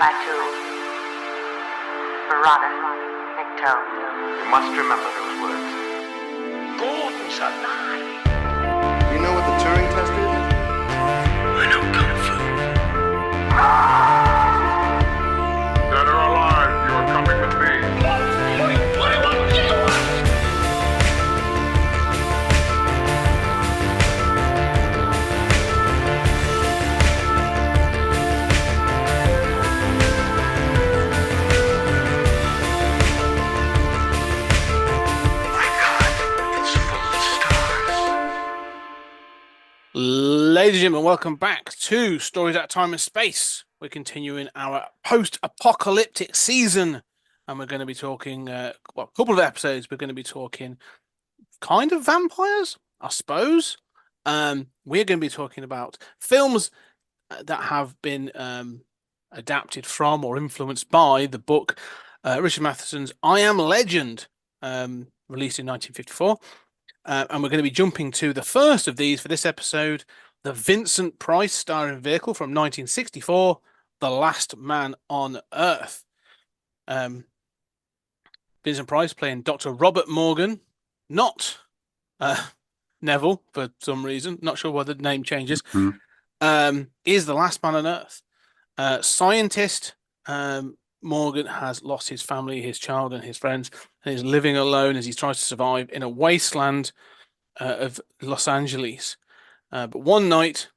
Batu, Barada, Nikto. You must remember those words. Gordon's alive. You know what the Turing test is? I know Kung Fu. Dead or alive, you are coming with me. Ladies and gentlemen, welcome back to Stories Out of Time and Space. We're continuing our post-apocalyptic season, and we're going to be talking, a couple of episodes, we're going to be talking kind of vampires, I suppose. We're going to be talking about films that have been adapted from or influenced by the book Richard Matheson's I Am Legend, released in 1954. And we're going to be jumping to the first of these for this episode, the Vincent Price starring vehicle from 1964, The Last Man on Earth. Vincent Price playing Dr. Robert Morgan, not Neville for some reason, not sure why the name changes, is the last man on Earth. Scientist, Morgan has lost his family, his child, and his friends, and is living alone as he tries to survive in a wasteland of Los Angeles. But one night,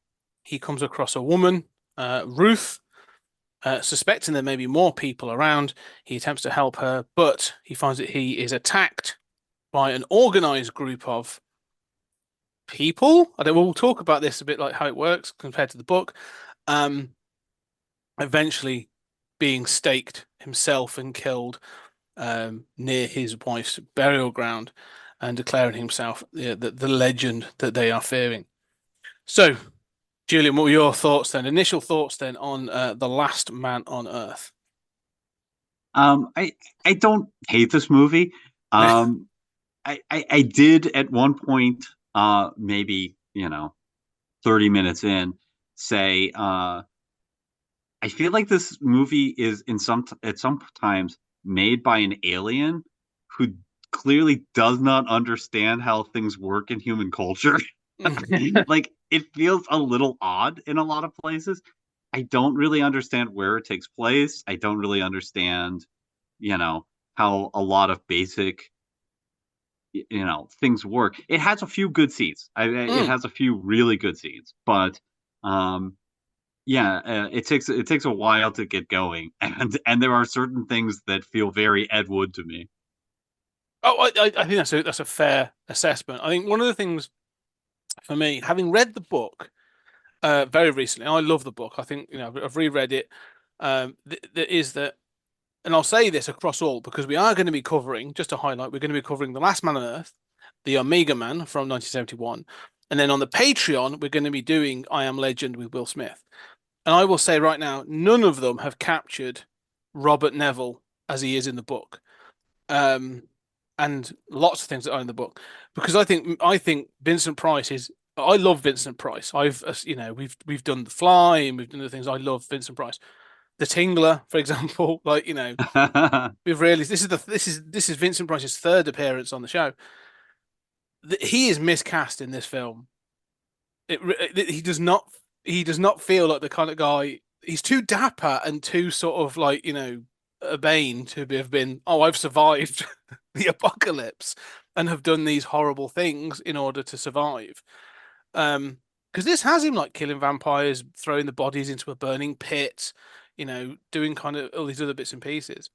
he comes across a woman, Ruth, suspecting there may be more people around. He attempts to help her, but he finds that he is attacked by an organized group of people. We'll talk about this a bit, like how it works compared to the book. Eventually being staked himself and killed near his wife's burial ground, and declaring himself the legend that they are fearing. So, Julian, what were your thoughts then? Initial thoughts then on The Last Man on Earth? I don't hate this movie. I did at one point, maybe 30 minutes in, say I feel like this movie is at some times made by an alien who clearly does not understand how things work in human culture. Like, it feels a little odd in a lot of places. I don't really understand where it takes place. I don't really understand, how a lot of basic, things work. It has a few good scenes. It has a few really good scenes, but it takes a while to get going, and there are certain things that feel very Ed Wood to me. Oh, I think that's a fair assessment. I think one of the things for me, having read the book very recently, I love the book. I think I've reread it. Is that, and I'll say this across all, because we are going to be covering, just to highlight, we're going to be covering The Last Man on Earth, The Omega Man from 1971, and then on the Patreon we're going to be doing I Am Legend with Will Smith. And I will say right now, none of them have captured Robert Neville as he is in the book, and lots of things that are in the book. Because I think Vincent Price is. I love Vincent Price. We've done The Fly and we've done the things. I love Vincent Price. The Tingler, for example, we've really. This is Vincent Price's third appearance on the show. He is miscast in this film. He does not feel like the kind of guy. He's too dapper and too sort of urbane to have been, I've survived the apocalypse and have done these horrible things in order to survive. Because this has him killing vampires, throwing the bodies into a burning pit, doing kind of all these other bits and pieces.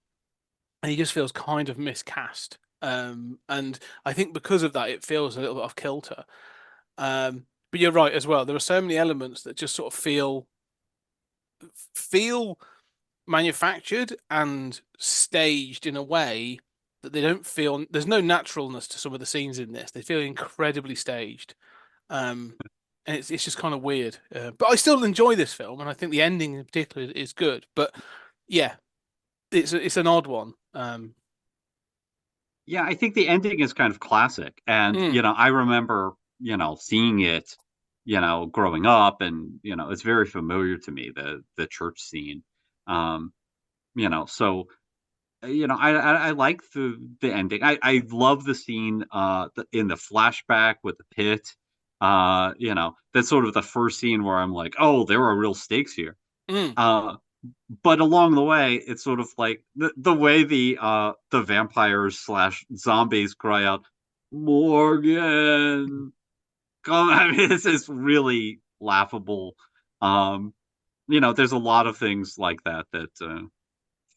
And he just feels kind of miscast. And I think because of that, it feels a little bit off kilter. But you're right as well. There are so many elements that just sort of feel manufactured and staged in a way that they don't feel. There's no naturalness to some of the scenes in this. They feel incredibly staged, and it's just kind of weird. But I still enjoy this film, and I think the ending in particular is good. But yeah, it's an odd one. Yeah, I think the ending is kind of classic, and I remember seeing it growing up, and it's very familiar to me, the church scene. Um, so I like the ending. I love the scene in the flashback with the pit. That's sort of the first scene where I'm like, oh, there are real stakes here. Mm. But along the way, it's sort of like the way the vampires slash zombies cry out, Morgan. Come, I mean, this is really laughable. Um, there's a lot of things like that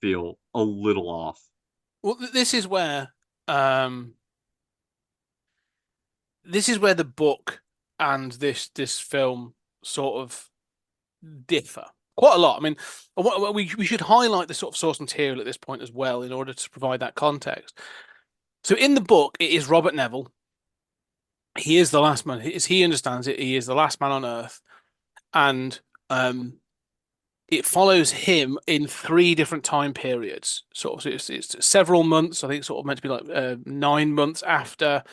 feel a little off. Well, um, this is where the book and this film sort of differ quite a lot. I mean, we should highlight the sort of source material at this point as well in order to provide that context. So in the book, it is Robert Neville. He is the last man, as he understands it, he is the last man on Earth, and it follows him in three different time periods. Sort of, so it's several months. I think it's sort of meant to be like 9 months after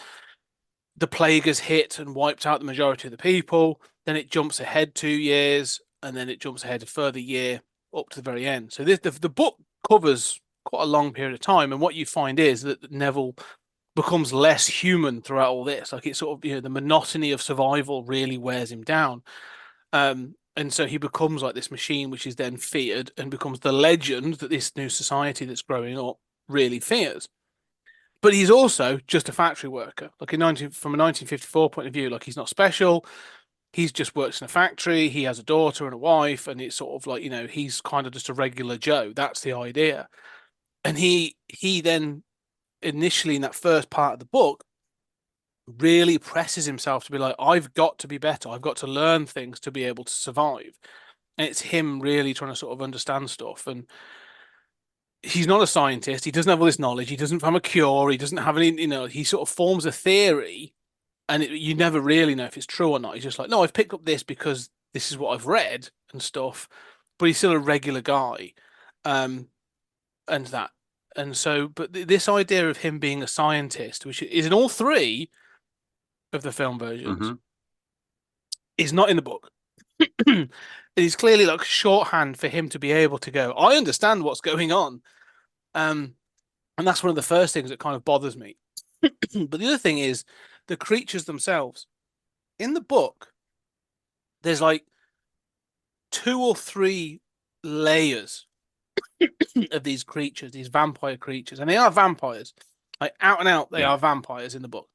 the plague has hit and wiped out the majority of the people. Then it jumps ahead 2 years, and then it jumps ahead a further year up to the very end. So the book covers quite a long period of time, and what you find is that Neville becomes less human throughout all this. Like it's sort of the monotony of survival really wears him down. And so he becomes like this machine, which is then feared and becomes the legend that this new society that's growing up really fears. But he's also just a factory worker. Like from a 1954 point of view, like he's not special. He's just works in a factory. He has a daughter and a wife, and it's sort of like he's kind of just a regular Joe. That's the idea. And he then initially in that first part of the book really presses himself to be like, I've got to be better. I've got to learn things to be able to survive. And it's him really trying to sort of understand stuff. And he's not a scientist. He doesn't have all this knowledge. He doesn't have a cure. He doesn't have any, he sort of forms a theory and you never really know if it's true or not. He's just like, no, I've picked up this because this is what I've read and stuff. But he's still a regular guy. And that. And so, but this idea of him being a scientist, which is in all three of the film versions, Mm-hmm. is not in the book. It is clearly like shorthand for him to be able to go, I understand what's going on. And that's one of the first things that kind of bothers me. But the other thing is the creatures themselves. In the book, there's like 2 or 3 layers of these creatures, these vampire creatures, and they are vampires. Like out and out, they are vampires in the book.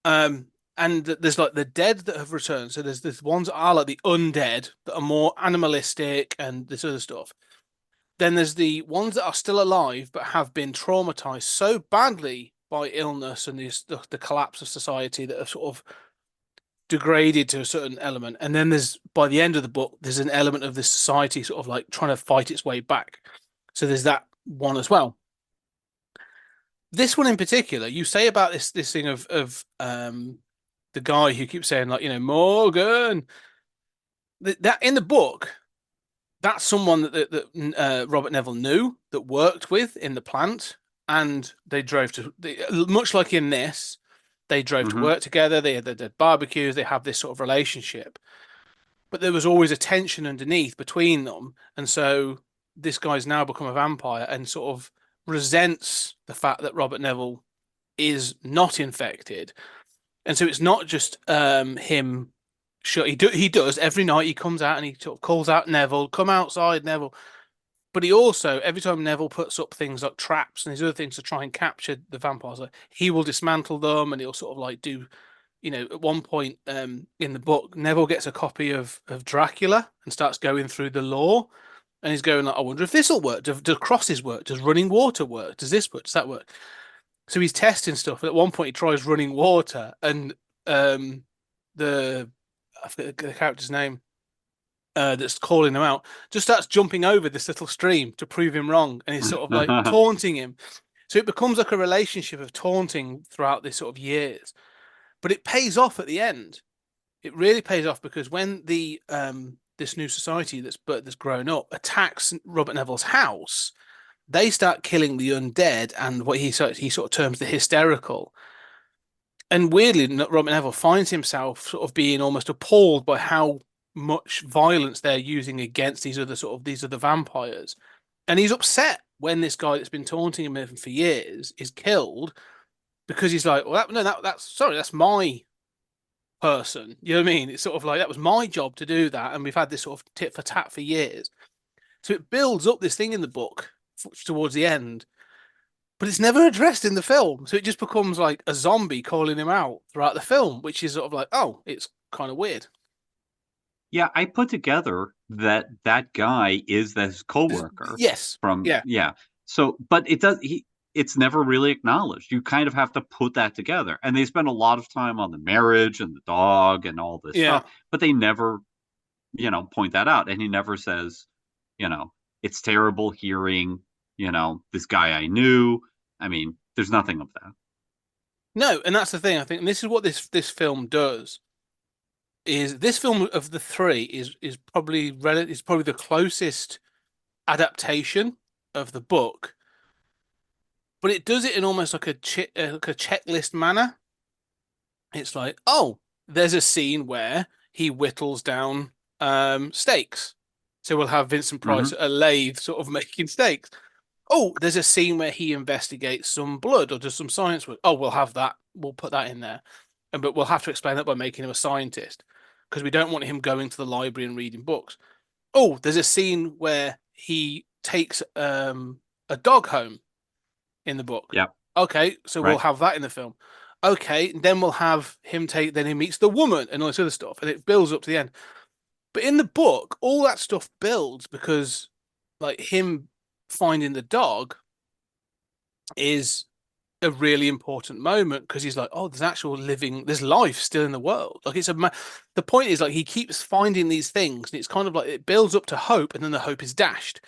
And there's like the dead that have returned. So there's ones that are like the undead that are more animalistic and this other stuff. Then there's the ones that are still alive but have been traumatized so badly by illness and the collapse of society that have sort of degraded to a certain element. And then by the end of the book, there's an element of this society sort of like trying to fight its way back. So there's that one as well. This one in particular, you say about this thing of the guy who keeps saying like Morgan. That in the book, that's someone that Robert Neville knew, that worked with in the plant, and they drove much like in this, they drove to work together. They had barbecues. They have this sort of relationship, but there was always a tension underneath between them, and so this guy's now become a vampire and sort of resents the fact that Robert Neville is not infected. And so it's not just him. Sure, he does every night. He comes out and he sort of calls out Neville, "Come outside, Neville." But he also, every time Neville puts up things like traps and these other things to try and capture the vampires, like, he will dismantle them and he'll sort of like do, at one point in the book, Neville gets a copy of Dracula and starts going through the lore. And he's going like, I wonder if this will work. Do crosses work? Does running water work? Does this work? Does that work? So he's testing stuff. At one point, he tries running water, and I forget the character's name that's calling him out just starts jumping over this little stream to prove him wrong, and he's sort of like taunting him. So it becomes like a relationship of taunting throughout this sort of years, but it pays off at the end. It really pays off because when the this new society that's grown up attacks Robert Neville's house, they start killing the undead and what he sort of terms the hysterical. And weirdly, Robert Neville finds himself sort of being almost appalled by how much violence they're using against these other vampires. And he's upset when this guy that's been taunting him for years is killed, because he's like, well, that's my person. You know what I mean? It's sort of like, that was my job to do that, and we've had this sort of tit for tat for years. So it builds up this thing in the book towards the end, but it's never addressed in the film. So it just becomes like a zombie calling him out throughout the film, which is sort of like, oh, it's kind of weird. Yeah, I put together that that guy is his coworker Yes. from Yeah. yeah. So, but it's never really acknowledged. You kind of have to put that together. And they spend a lot of time on the marriage and the dog and all this Yeah. stuff, but they never, point that out. And he never says, you know, it's terrible hearing, this guy I knew. I mean, there's nothing of that. No, and that's the thing. I think, and this is what this film does. Is this film of the three is probably the closest adaptation of the book, but it does it in almost like like a checklist manner. It's like, oh, there's a scene where he whittles down steaks, so we'll have Vincent Price Hmm. at a lathe, sort of making steaks. Oh, there's a scene where he investigates some blood or does some science work. Oh, we'll have that. We'll put that in there, but we'll have to explain that by making him a scientist, because we don't want him going to the library and reading books. Oh, there's a scene where he takes a dog home in the book. Yeah. Okay, so we'll Right. have that in the film. Okay, then we'll have him then he meets the woman and all this other stuff, and it builds up to the end. But in the book, all that stuff builds because, like, him finding the dog is a really important moment, because he's like, oh, there's life still in the world. Like, the point is, like, he keeps finding these things, and it's kind of like it builds up to hope, and then the hope is dashed.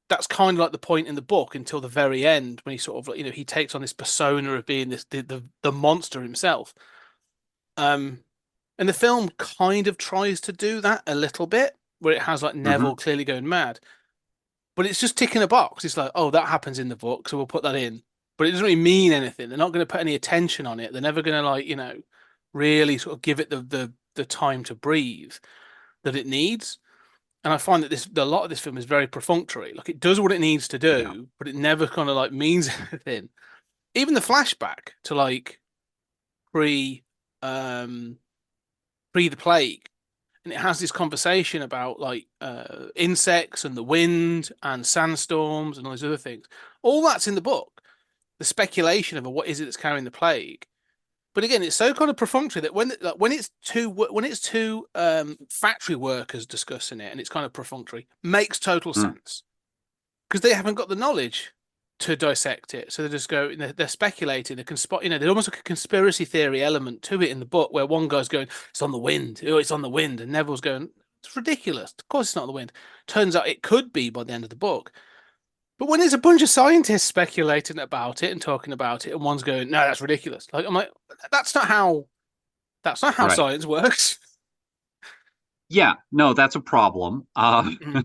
That's kind of like the point in the book until the very end, when he sort of, like, he takes on this persona of being the monster himself. And the film kind of tries to do that a little bit, where it has like Hmm. Neville clearly going mad, but it's just ticking a box. It's like, oh, that happens in the book, so we'll put that in. But it doesn't really mean anything. They're not going to put any attention on it. They're never going to, like, really sort of give it the time to breathe that it needs. And I find that a lot of this film is very perfunctory. Like, it does what it needs to Yeah. do, but it never kind of like means anything. Even the flashback to like pre um pre the plague, and it has this conversation about like insects and the wind and sandstorms and all these other things. All that's in the book. The speculation of what is it that's carrying the plague. But again, it's so kind of perfunctory that when it's two factory workers discussing it, and it's kind of perfunctory, makes total Mm. sense, because they haven't got the knowledge to dissect it. So they just go, they're speculating. They can spot, there's almost like a conspiracy theory element to it in the book, where one guy's going, it's on the wind. Oh, it's on the wind. And Neville's going, it's ridiculous. Of course it's not on the wind. Turns out it could be by the end of the book. But when there's a bunch of scientists speculating about it and talking about it, and one's going, no, that's ridiculous. Like, I'm like, that's not how Right. science works. Yeah. No, that's a problem. Mm,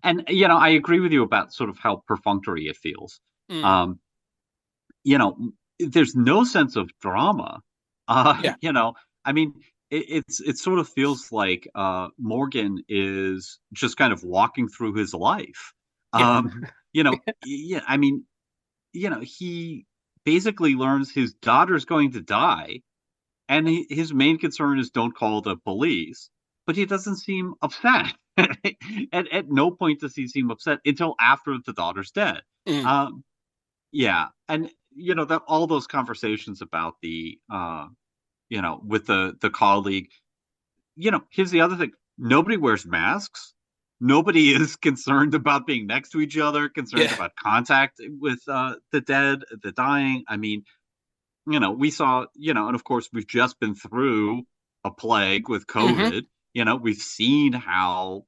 And I agree with you about sort of how perfunctory it feels. mm, Um, you know, there's no sense of drama. yeah, I mean, it sort of feels like Morgan is just kind of walking through his life. yeah. Yeah, I mean, he basically learns his daughter's going to die, and his main concern is don't call the police. But he doesn't seem upset. At no point does he seem upset until after the daughter's dead. Mm, Um, yeah, and that all those conversations about the with the colleague. Here's the other thing: nobody wears masks. Nobody is concerned about being next to each other, concerned yeah. about contact with the dead, the dying. I mean, we saw, and of course we've just been through a plague with Hmm. COVID. We've seen how,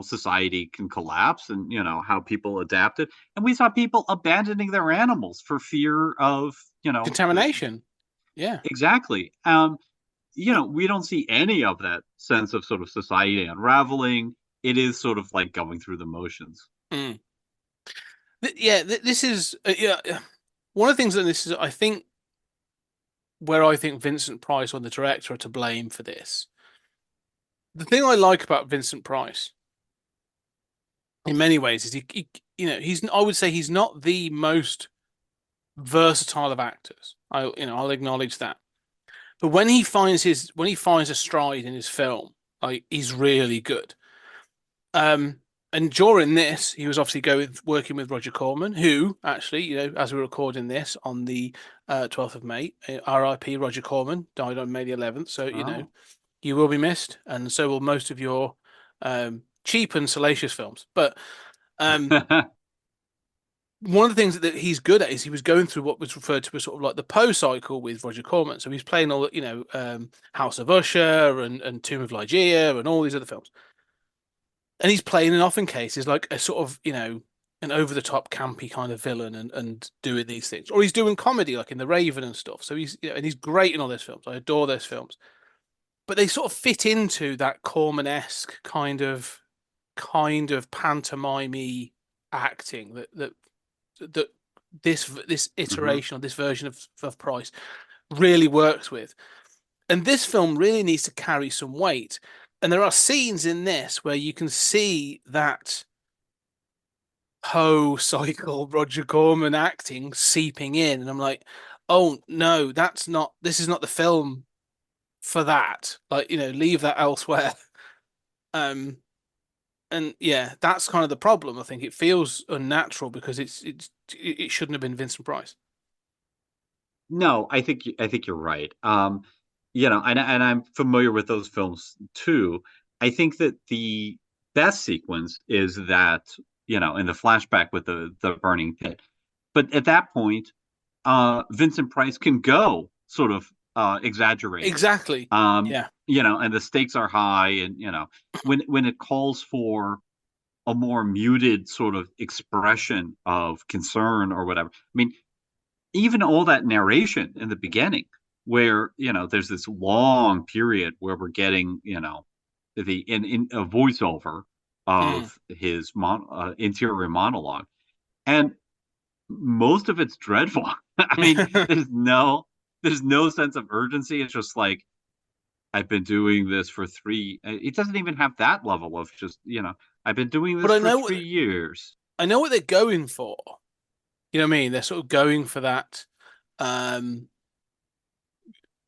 society can collapse, and, how people adapted. And we saw people abandoning their animals for fear of, Contamination. Yeah. exactly. We don't see any of that sense of sort of society unraveling. It is sort of like going through the motions. Mm. Yeah, this is one of the things that this is, I think, where I think Vincent Price or the director are to blame for this the thing I like about Vincent Price in many ways is I would say he's not the most versatile of actors. I'll acknowledge that. But when he finds a stride in his film, like he's really good. Um, and during this, he was obviously working with Roger Corman, who actually, as we're recording this on the 12th of May, R.I.P. Roger Corman died on May the 11th. So Oh. you will be missed, and so will most of your cheap and salacious films. But um, one of the things that he's good at is he was going through what was referred to as sort of like the Poe cycle with Roger Corman. So he's playing all, House of Usher and Tomb of Lygia and all these other films. And he's playing in often cases like a sort of, an over the top campy kind of villain and doing these things. Or he's doing comedy like in The Raven and stuff. So and he's great in all those films. I adore those films. But they sort of fit into that Corman-esque kind of pantomime acting that this Mhm. iteration or this version of Price really works with. And this film really needs to carry some weight. And there are scenes in this where you can see that Poe cycle Roger Corman acting seeping in. And I'm like, oh no, this is not the film for that. Like, leave that elsewhere. Um, and yeah, that's kind of the problem. I think it feels unnatural because it shouldn't have been Vincent Price. No, I think you're right. And I'm familiar with those films too. I think that the best sequence is that, in the flashback with the burning pit. But at that point, Vincent Price can go sort of exaggerated. Exactly. Yeah. And the stakes are high, and when it calls for a more muted sort of expression of concern or whatever. I mean, even all that narration in the beginning, where there's this long period where we're getting the in a voiceover Mm. of his interior monologue, and most of it's dreadful. I mean, there's no sense of urgency. It's just like, I've been doing this for three. It doesn't even have that level of just I've been doing But this for 3 years. I know what they're going for. You know what I mean? They're sort of going for that um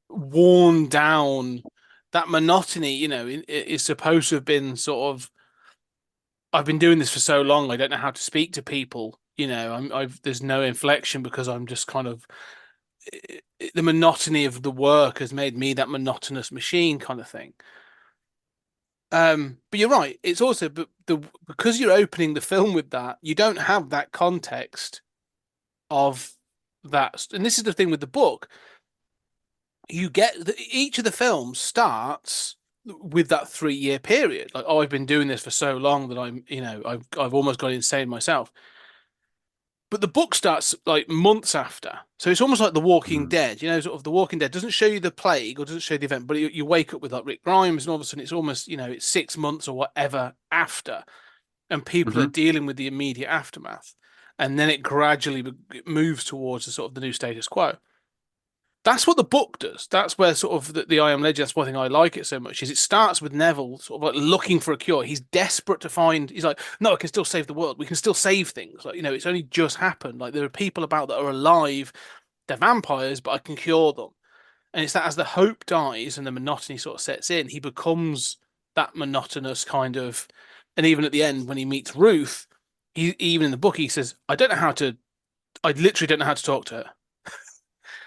worn down, that monotony, is supposed to have been sort of, I've been doing this for so long, I don't know how to speak to people. There's no inflection because I'm just kind of the monotony of the work has made me that monotonous machine kind of thing. But you're right. It's also because you're opening the film with that, you don't have that context of that. And this is the thing with the book. Each of the films starts with that 3 year period. Like, oh, I've been doing this for so long that I've almost got insane myself. But the book starts like months after. So it's almost like The Walking Mhm. Dead. Sort of The Walking Dead doesn't show you the plague or doesn't show you the event, but you wake up with like Rick Grimes, and all of a sudden it's almost, it's 6 months or whatever after, and people are Mhm. dealing with the immediate aftermath. And then it gradually moves towards the sort of the new status quo. That's what the book does. That's where sort of the I Am Legend. That's one thing I like it so much. Is it starts with Neville sort of like looking for a cure. He's desperate to find. He's like, no, I can still save the world. We can still save things. Like, it's only just happened. Like, there are people about that are alive. They're vampires, but I can cure them. And it's that as the hope dies and the monotony sort of sets in, he becomes that monotonous kind of. And even at the end, when he meets Ruth, even in the book, he says, I don't know how to. I literally don't know how to talk to her.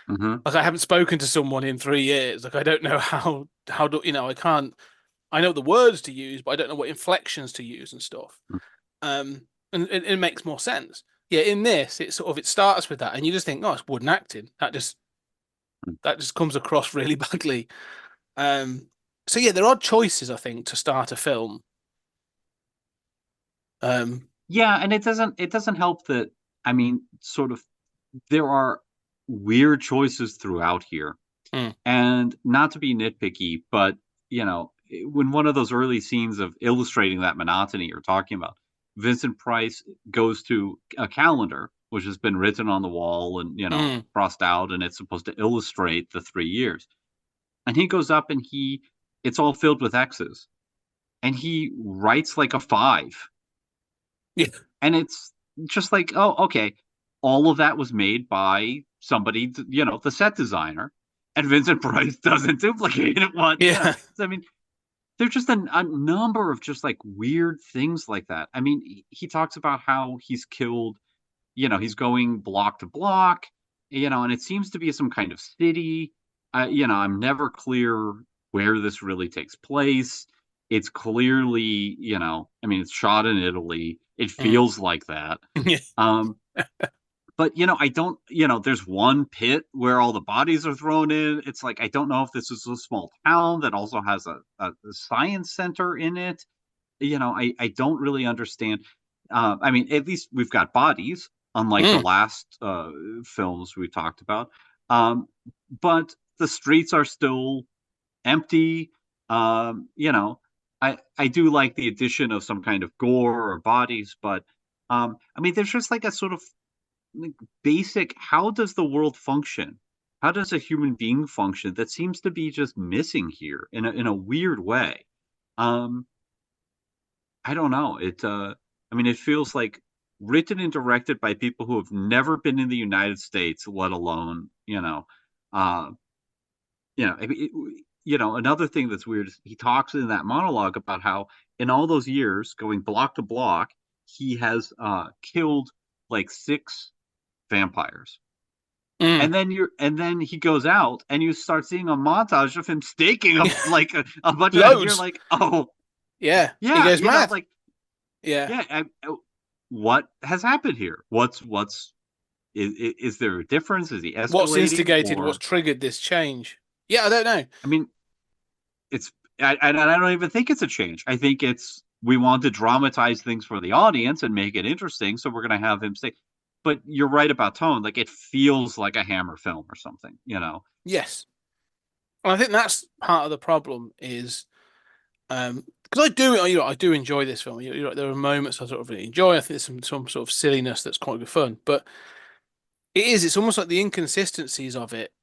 Mhm. Like, I haven't spoken to someone in 3 years. Like, I don't know how do I can't. I know the words to use, but I don't know what inflections to use and stuff. And it makes more sense. Yeah, in this, it starts with that, and you just think, oh, it's wooden acting. That just comes across really badly. Um, so yeah, there are choices, I think, to start a film. Um, Yeah, and it doesn't help that, I mean, sort of, there are weird choices throughout here. mm, And not to be nitpicky, but when one of those early scenes of illustrating that monotony you're talking about, Vincent Price goes to a calendar which has been written on the wall and mm, crossed out, and it's supposed to illustrate the 3 years. And he goes up and it's all filled with X's. and he writes like a 5. Yeah. And it's just like, oh, okay, all of that was made by somebody, the set designer, and Vincent Price doesn't duplicate it. Yeah. So, I mean, there's just a number of just like weird things like that. I mean, he talks about how he's killed, he's going block to block, and it seems to be some kind of city. I'm never clear where this really takes place. It's clearly, I mean, it's shot in Italy. It Mm. feels like that. Yeah. Um, but I don't, there's one pit where all the bodies are thrown in. It's like I don't know if this is a small town that also has a science center in it. I don't really understand. I mean, at least we've got bodies, unlike the Mm. last films we talked about. Um, but the streets are still empty. I do like the addition of some kind of gore or bodies, but I mean, there's just like a sort of like basic, how does the world function? How does a human being function that seems to be just missing here in a weird way? Um, I don't know. I mean, it feels like written and directed by people who have never been in the United States, let alone, uh, I mean, another thing that's weird is he talks in that monologue about how in all those years going block to block, he has killed like 6 vampires. Mm. And then he goes out and you start seeing a montage of him staking like a bunch of, and you're Loads. like, oh Yeah. He yeah, goes mad. like, Yeah. yeah, what has happened here? Is there a difference? Is he What's escalating? instigated? What's Or triggered this change? Yeah, I don't know. I mean, it's I don't even think it's a change. I think it's we want to dramatize things for the audience and make it interesting, so we're going to have him say. But you're right about tone. Like it feels like a Hammer film or something. Yes. And I think that's part of the problem is because I do enjoy this film. There are moments I sort of really enjoy. I think there's some sort of silliness that's quite good fun, but it's almost like the inconsistencies of it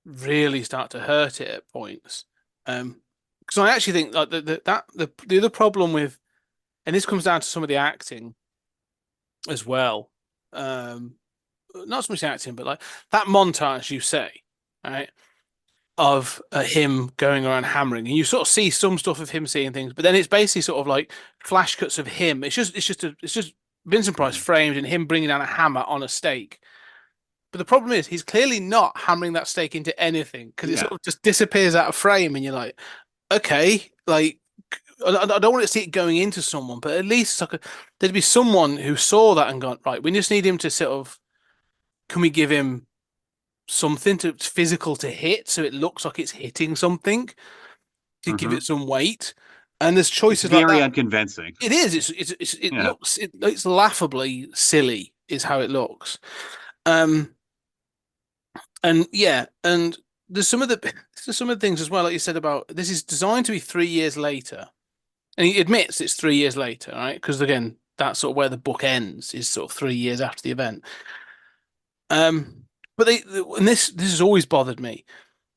really start to hurt it at points. Because I actually think like the other problem with, and this comes down to some of the acting as well. Um, Not so much the acting, but like that montage you say, right? Of him going around hammering, and you sort of see some stuff of him seeing things, but then it's basically sort of like flash cuts of him. It's just Vincent Price Mhm. framed and him bringing down a hammer on a stake. But the problem is he's clearly not hammering that stake into anything because it Yeah. sort of just disappears out of frame, and you're like, okay, like I don't want to see it going into someone, but at least like there'd be someone who saw that and gone, right, we just need him to sort of, can we give him something to physical to hit so it looks like it's hitting something to give Hmm. it some weight. And there's It's choices like very that. unconvincing. It is. Yeah. It's laughably silly is how it looks. Um and yeah, and there's some of the there's some of the things as well, like you said about this is designed to be 3 years later. And he admits it's 3 years later, right? Because again, that's sort of where the book ends, is sort of 3 years after the event. Um but and this has always bothered me.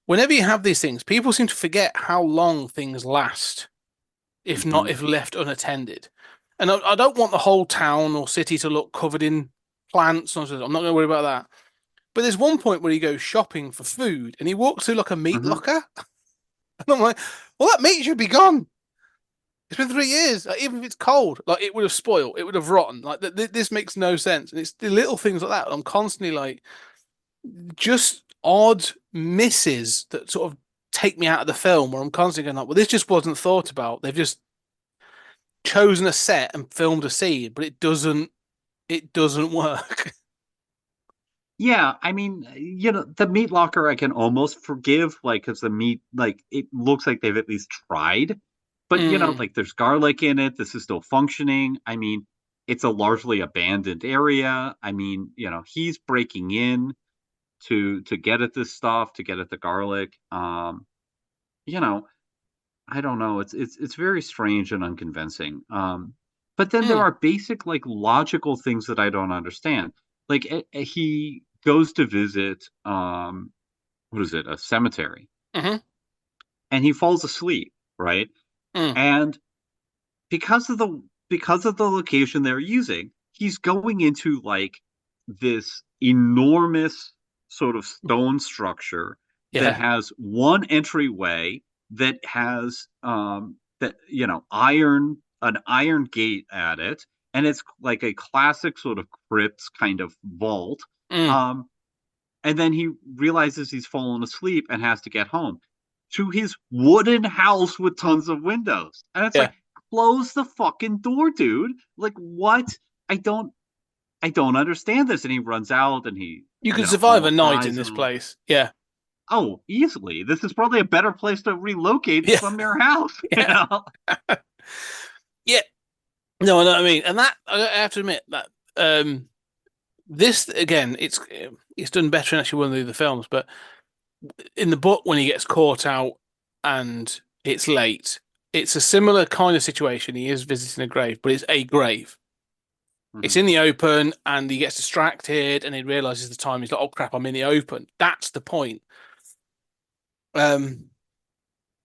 Whenever you have these things, people seem to forget how long things last if not Hmm. if left unattended. And I don't want the whole town or city to look covered in plants. I'm not going to worry about that. But there's one point where he goes shopping for food and he walks through like a meat Hmm. locker. And I'm like, well, that meat should be gone. It's been 3 years. Like, even if it's cold, like it would have spoiled, it would have rotten. Like this makes no sense. And it's the little things like that. I'm constantly like, just odd misses that sort of take me out of the film where I'm constantly going like, well, this just wasn't thought about. They've just chosen a set and filmed a scene, but it doesn't work. Yeah, I mean, the meat locker I can almost forgive, like, because the meat, like, it looks like they've at least tried. But, Mm, like, there's garlic in it. This is still functioning. I mean, it's a largely abandoned area. I mean, he's breaking in to get at this stuff, to get at the garlic. You know, I don't know. It's very strange and unconvincing. But then there mm, are basic like logical things that I don't understand. Like he goes to visit what is it, a cemetery, hmm and he falls asleep, right? mm, And because of the location they're using, he's going into like this enormous sort of stone structure that Yeah. has one entryway that has that iron an iron gate at it, and it's like a classic sort of crypt kind of vault. Mm. Um, and then he realizes he's fallen asleep and has to get home to his wooden house with tons of windows. And it's Yeah. like, close the fucking door, dude. Like, what? I don't I don't understand this. And he runs out and he, You could survive a almost night in dies this and all. place. Yeah. Oh, easily. This is probably a better place to relocate Yeah. from your house. Yeah. Yeah. No, I know what I mean. And that I have to admit that this again, it's done better in actually one of the films, but in the book when he gets caught out and it's late, it's a similar kind of situation. He is visiting a grave, but it's a grave. It's Mhm. in the open and he gets distracted and he realizes the time. He's like, oh crap, I'm in the open. That's the point. Um,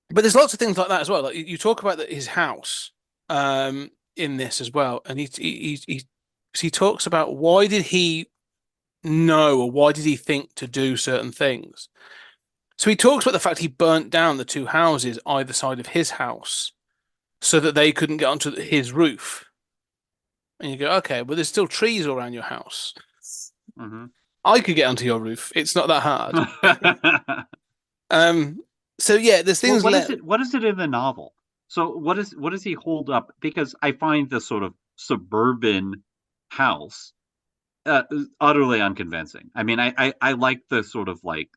but there's lots of things like that as well. Like you talk about his house in this as well, and he talks about why did he know or why did he think to do certain things. So he talks about the fact he burnt down the two houses either side of his house so that they couldn't get onto his roof. And you go, okay, but there's still trees around your house. Mhm. I could get onto your roof. It's not that hard. Mhm. Um, so yeah, there's Well, things left. what is it in the novel? So what does he hold up? Because I find this sort of suburban house utterly unconvincing. I mean, I like the sort of like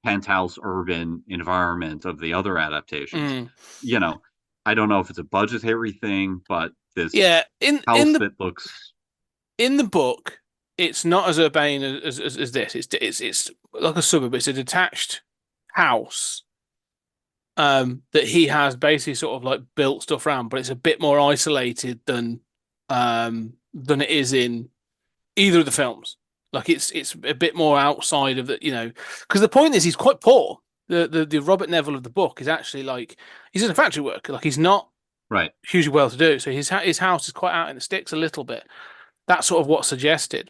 penthouse urban environment of the other adaptations. Mm. You know, I don't know if it's a budgetary thing, but this Yeah, house that looks in the book, it's not as urbane as this. It's like a suburb. It's a detached house that he has basically sort of like built stuff around, but it's a bit more isolated than it is in either of the films. Like it's a bit more outside of the. Because the point is he's quite poor. The Robert Neville of the book is actually like he's in a factory worker. Like he's not right. hugely well to do. So his house is quite out in the sticks a little bit. That's sort of what's suggested.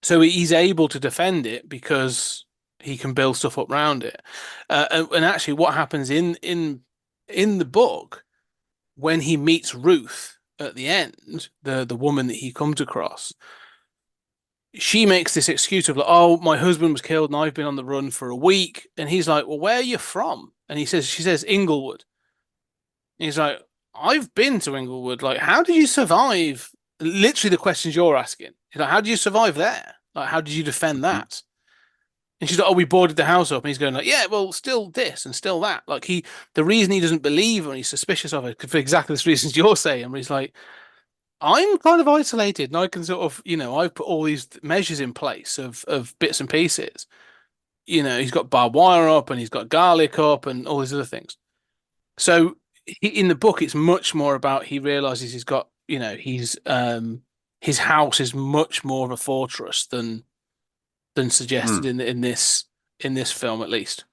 So he's able to defend it because he can build stuff up around it. And actually, what happens in the book when he meets Ruth at the end, the woman that he comes across, she makes this excuse of like, "Oh, my husband was killed and I've been on the run for a week." And he's like, "Well, where are you from?" And she says, "Inglewood." And he's like, "I've been to Inglewood. Like, how did you survive?" Literally, the questions you're asking. He's like, "How did you survive there? Like, how did you defend Mhm. that?" And she's like, "Oh, we boarded the house up." And he's going like, "Yeah, well, still this and still that." Like the reason he doesn't believe and he's suspicious of it for exactly the reasons you're saying. Where he's like, "I'm kind of isolated, and I can sort of, I've put all these measures in place of bits and pieces. He's got barbed wire up and he's got garlic up and all these other things. So in the book, it's much more about he realizes he's got, his house is much more of a fortress than suggested Mm. in this film at least.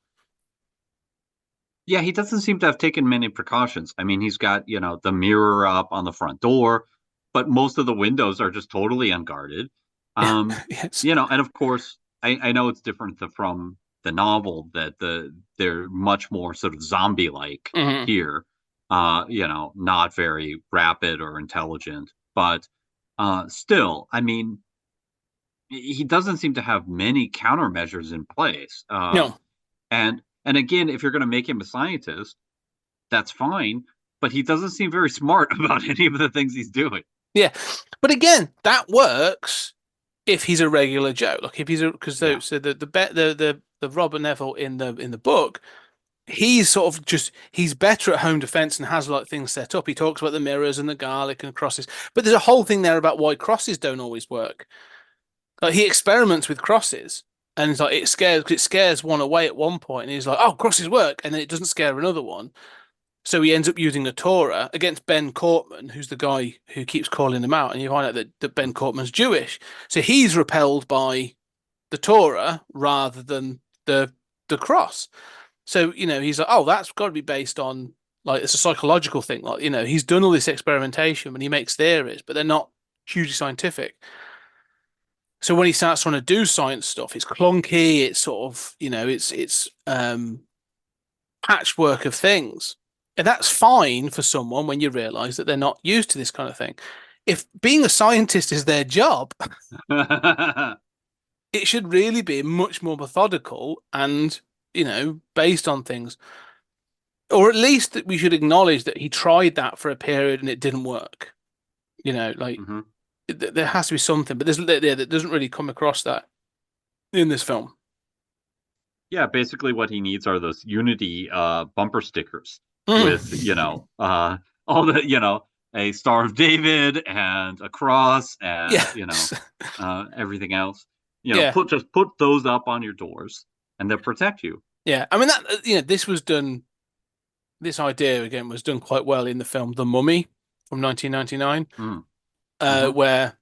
Yeah, he doesn't seem to have taken many precautions. I mean, he's got, the mirror up on the front door, but most of the windows are just totally unguarded. Yes. And of course, I know it's different from the novel that they're much more sort of zombie-like Hmm. here. Not very rapid or intelligent, but still, I mean, he doesn't seem to have many countermeasures in place. No. And again, if you're going to make him a scientist, that's fine, but he doesn't seem very smart about any of the things he's doing. Yeah. But again, that works if he's a regular Joe. Like if he's because Yeah. so the Robert Neville in the book, he's sort of just he's better at home defense and has like things set up. He talks about the mirrors and the garlic and crosses, but there's a whole thing there about why crosses don't always work. Like he experiments with crosses, and it's like it scares one away at one point, and he's like, "Oh, crosses work," and then it doesn't scare another one. So he ends up using a Torah against Ben Cortman, who's the guy who keeps calling him out, and you find out that Ben Cortman's Jewish. So he's repelled by the Torah rather than the cross. So he's like, "Oh, that's got to be based on Like it's a psychological thing. Like, he's done all this experimentation when he makes theories, but they're not hugely scientific. So when he starts trying to do science stuff, it's clunky. It's sort of, it's patchwork of things. And that's fine for someone when you realize that they're not used to this kind of thing. If being a scientist is their job, it should really be much more methodical and, based on things. Or at least that we should acknowledge that he tried that for a period and it didn't work. Like Mhm. there has to be something, but that doesn't really come across that in this film. Yeah, basically what he needs are those Unity bumper stickers with, Mm. all the, a Star of David and a cross and, Yeah. everything else. Yeah. Put those up on your doors and they'll protect you. Yeah. I mean this was done. This idea again was done quite well in the film The Mummy from 1999, Mm. Mhm. where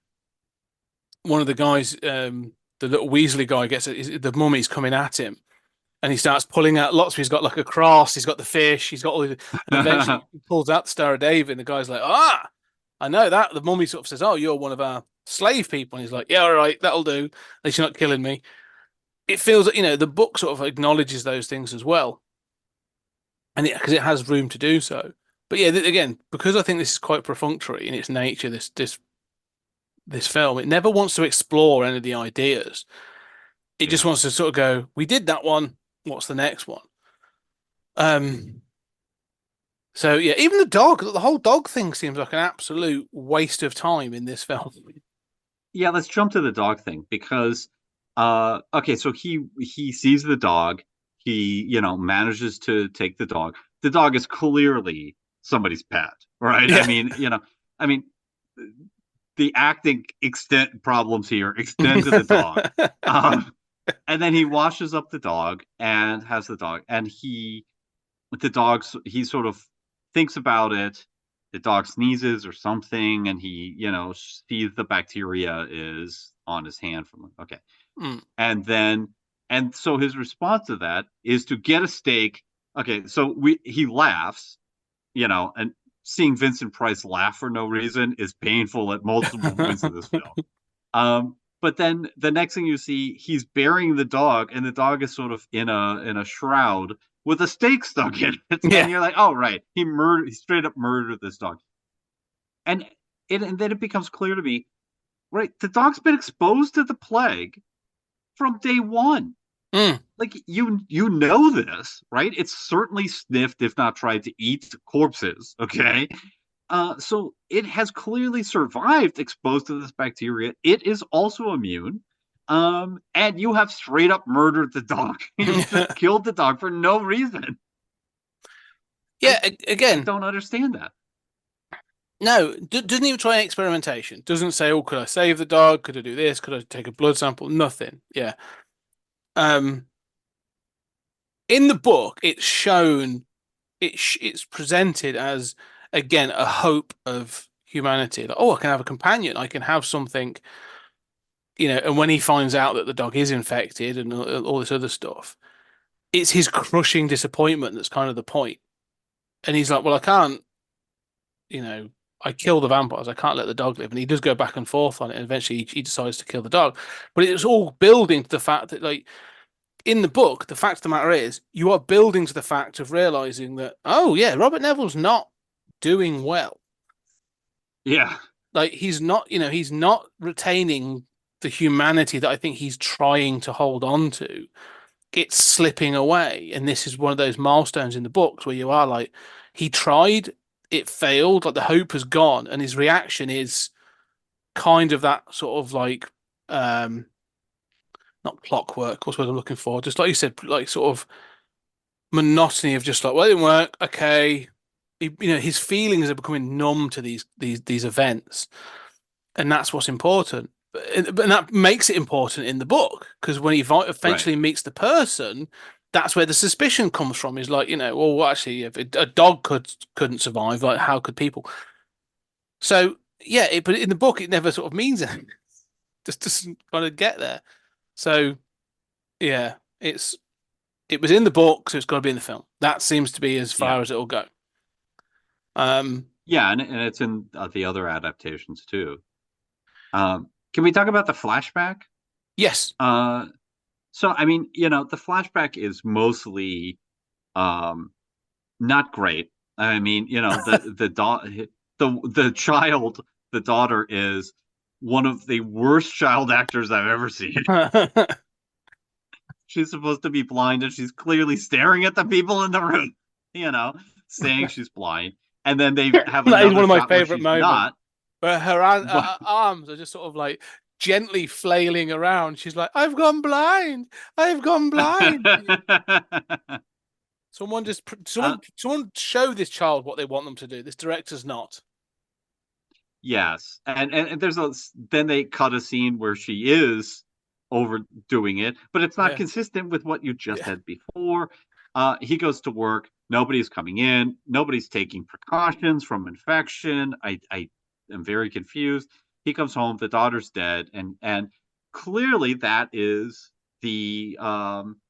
one of the guys, the little Weasley guy, the mummy's coming at him, and he starts pulling out lots. He's got like a cross, he's got the fish, he's got and eventually he pulls out the Star of David, and the guy's like, "Ah, I know that." The mummy sort of says, "Oh, you're one of our slave people," and he's like, "Yeah, all right, that'll do. At least you're not killing me." It feels that the book sort of acknowledges those things as well, and because it has room to do so. But yeah, again, because I think this is quite perfunctory in its nature, this film, it never wants to explore any of the ideas. It just Yeah. wants to sort of go, we did that one. What's the next one? Um. So yeah, even the whole dog thing seems like an absolute waste of time in this film. Yeah, let's jump to the dog thing because okay, so he sees the dog, he, manages to take the dog. The dog is clearly somebody's pet, right? Yeah. I mean the acting extent problems here extend to the dog. Um and then he washes up the dog and has the dog and he sort of thinks about it. The dog sneezes or something and he sees the bacteria is on his hand from okay. Mm. And so his response to that is to get a steak. Okay, so he laughs, and seeing Vincent Price laugh for no reason is painful at multiple points in this film. But then the next thing you see, he's burying the dog, and the dog is sort of in a shroud with a stake stuck in it, Yeah. and you're like, oh right, he straight up murdered this dog, and then it becomes clear to me, right, the dog's been exposed to the plague from day one. Mm. Like you know this, right? It's certainly sniffed, if not tried to eat corpses. Okay, so it has clearly survived exposed to this bacteria. It is also immune. And you have straight up murdered the dog. You just killed the dog for no reason. Yeah. I Again, don't understand that. no, doesn't even try experimentation. Doesn't say, "Oh, could I save the dog? Could I do this? Could I take a blood sample?" Nothing. Yeah. Um. In the book, it's shown. It's presented as again a hope of humanity. Like, oh, I can have a companion. I can have something. And when he finds out that the dog is infected and all this other stuff, it's his crushing disappointment that's kind of the point. And he's like, well, I can't, I kill the vampires. I can't let the dog live. And he does go back and forth on it. And eventually he decides to kill the dog. But it's all building to the fact that, like, in the book, the fact of the matter is, you are building to the fact of realizing that, oh, yeah, Robert Neville's not doing well. Yeah. Like, he's not retaining the humanity that I think he's trying to hold on to. It's slipping away. And this is one of those milestones in the books where you are like, he tried, it failed, like the hope has gone, and his reaction is kind of that sort of like not clockwork, what's what I'm looking for, just like you said, like sort of monotony of just like, well, it didn't work, okay. His feelings are becoming numb to these events, and that's what's important. But that makes it important in the book because when he Right. eventually meets the person, that's where the suspicion comes from. Is like, well, actually, if a dog couldn't survive, like how could people? So yeah, but in the book, it never sort of means anything. Just doesn't kind of get there. So yeah, it was in the book, so it's got to be in the film. That seems to be as Yeah. far as it'll go. Yeah, and it's in the other adaptations too. Can we talk about the flashback? Yes. So I mean, the flashback is mostly um, not great. I mean, the child, the daughter is one of the worst child actors I've ever seen. She's supposed to be blind, and she's clearly staring at the people in the room, you know, saying she's blind. And then they have That is another one of my shot where favorite she's moments, not. where But her arms are just sort of like gently flailing around. She's like, "I've gone blind. I've gone blind." Someone just uh, someone show this child what they want them to do. This director's not. yes, and then they cut a scene where she is overdoing it, but it's not Yeah. consistent with what you just Yeah. had before. He goes to work. Nobody's coming in. Nobody's taking precautions from infection. I am very confused. He comes home. The daughter's dead, and clearly that is the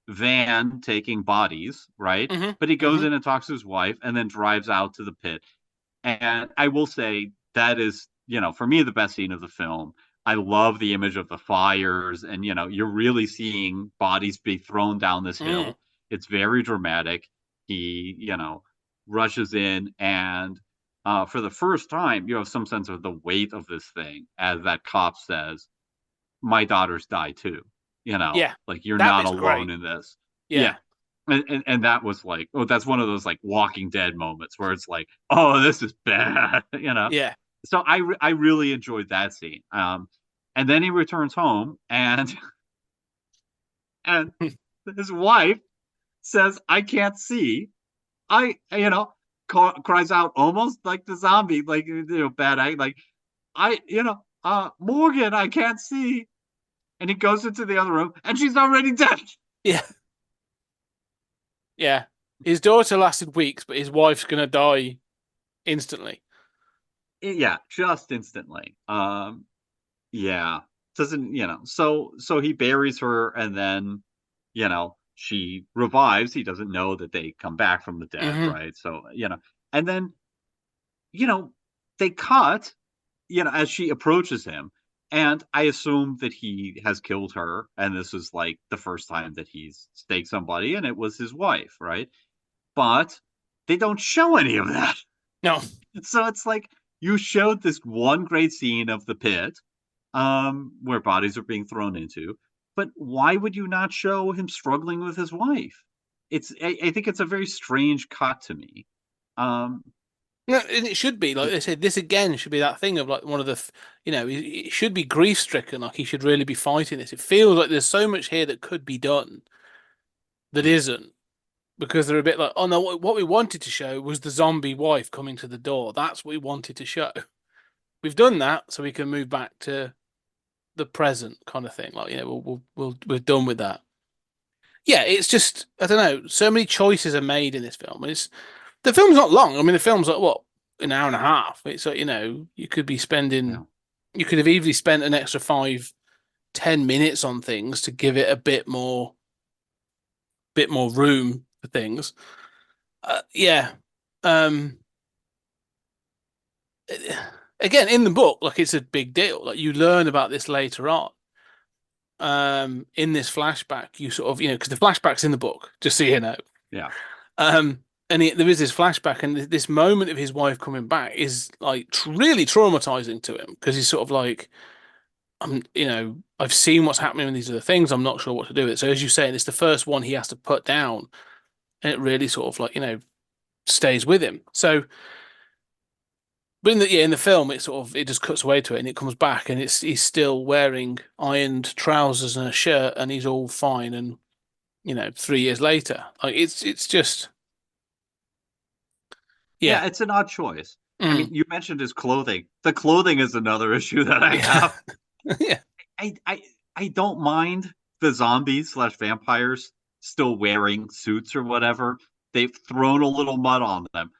van taking bodies, right? Hmm. But he goes Hmm. in and talks to his wife, and then drives out to the pit. And I will say that is, for me, the best scene of the film. I love the image of the fires, and you're really seeing bodies be thrown down this Mm. hill. It's very dramatic. He, rushes in, and for the first time, you have some sense of the weight of this thing, as that cop says, "My daughters die too." Yeah. Like, you're That not bit's alone great. in this. Yeah, Yeah. and that was like, oh, that's one of those like Walking Dead moments where it's like, oh, this is bad. Yeah. So I really enjoyed that scene. And then he returns home, and and his wife says, "I can't see." I cries out almost like the zombie, like, bad act, like, Morgan, I can't see. And he goes into the other room, and she's already dead. Yeah. Yeah. His daughter lasted weeks, but his wife's gonna die instantly. Yeah, just instantly. Yeah. Doesn't, so he buries her, and then, she revives. He doesn't know that they come back from the dead, Hmm. right? So, and then, you know, they cut, as she approaches him, and I assume that he has killed her, and this is like the first time that he's staked somebody, and it was his wife, right? But they don't show any of that. No. So it's like, you showed this one great scene of the pit, where bodies are being thrown into, but why would you not show him struggling with his wife? I think it's a very strange cut to me. Um, No, and it should be like they said. This again should be that thing of like one of the, it should be grief stricken. Like he should really be fighting this. It feels like there's so much here that could be done that isn't because they're a bit like, oh no, what we wanted to show was the zombie wife coming to the door. That's what we wanted to show. We've done that, so we can move back to the present kind of thing. Like, we're done with that. Yeah, it's just I don't know. So many choices are made in this film, and it's the film's not long. I mean, the film's like what an hour and a half. It's like you could be spending, yeah. you could have easily spent an extra 5, 10 minutes on things to give it a bit more room for things. Yeah. Um. Again, in the book, like it's a big deal. Like you learn about this later on. In this flashback, you sort of because the flashback's in the book, just so you know. Yeah. And there is this flashback, and this moment of his wife coming back is like really traumatizing to him because he's sort of like, I've seen what's happening with these other things. I'm not sure what to do with it. So as you say, it's the first one he has to put down, and it really sort of like stays with him. So, but in the film, it just cuts away to it, and it comes back, and he's still wearing ironed trousers and a shirt, and he's all fine, and 3 years later, like it's just yeah. Yeah, it's an odd choice. I mean, Mm. you mentioned his clothing. The clothing is another issue that I Yeah. have. Yeah. I don't mind the zombies slash vampires still wearing suits or whatever. They've thrown a little mud on them.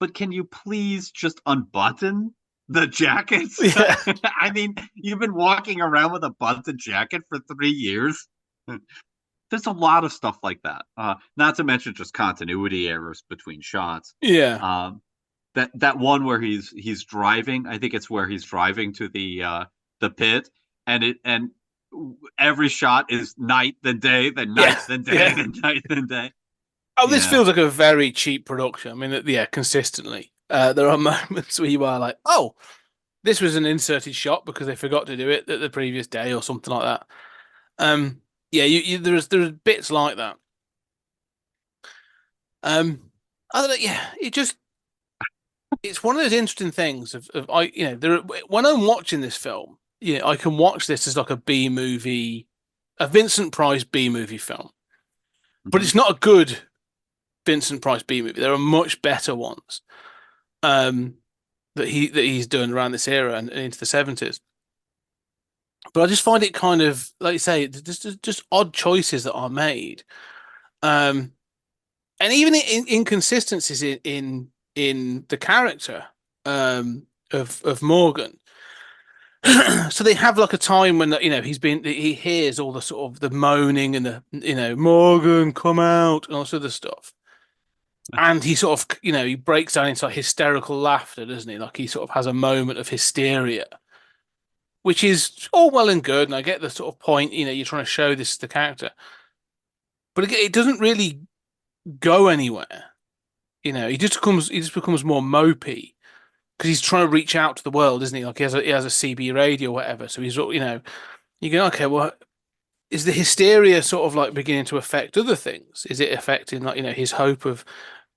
But can you please just unbutton the jackets? Yeah. I mean, you've been walking around with a buttoned jacket for 3 years. There's a lot of stuff like that. Not to mention just continuity errors between shots. Yeah. Um, that one where he's driving. I think it's where he's driving to the pit, and every shot is night then day, then night Yeah, then day, yeah. then night then day. Oh, this Yeah. feels like a very cheap production. I mean, yeah, consistently. There are moments where you are like, oh, this was an inserted shot because they forgot to do it the previous day or something like that. Yeah, there's bits like that. I don't know. Yeah, it's one of those interesting things of I when I'm watching this film, I can watch this as like a B movie, a Vincent Price B movie film, but Mhm. it's not a good Vincent Price B movie. There are much better ones um, that he's done around this era and into the 70s. But I just find it kind of like you say, just odd choices that are made, um, and even inconsistencies in the character of Morgan. So they have like a time when he hears all the sort of the moaning and the Morgan come out and all sort of stuff, and he sort of he breaks down into like hysterical laughter, doesn't he? Like he sort of has a moment of hysteria, which is all well and good, and I get the sort of point. You're trying to show this to the character, but it doesn't really go anywhere. He just becomes more mopey because he's trying to reach out to the world, isn't he? Like he has a CB radio or whatever, so he's you go, okay, well, is the hysteria sort of like beginning to affect other things? Is it affecting like his hope of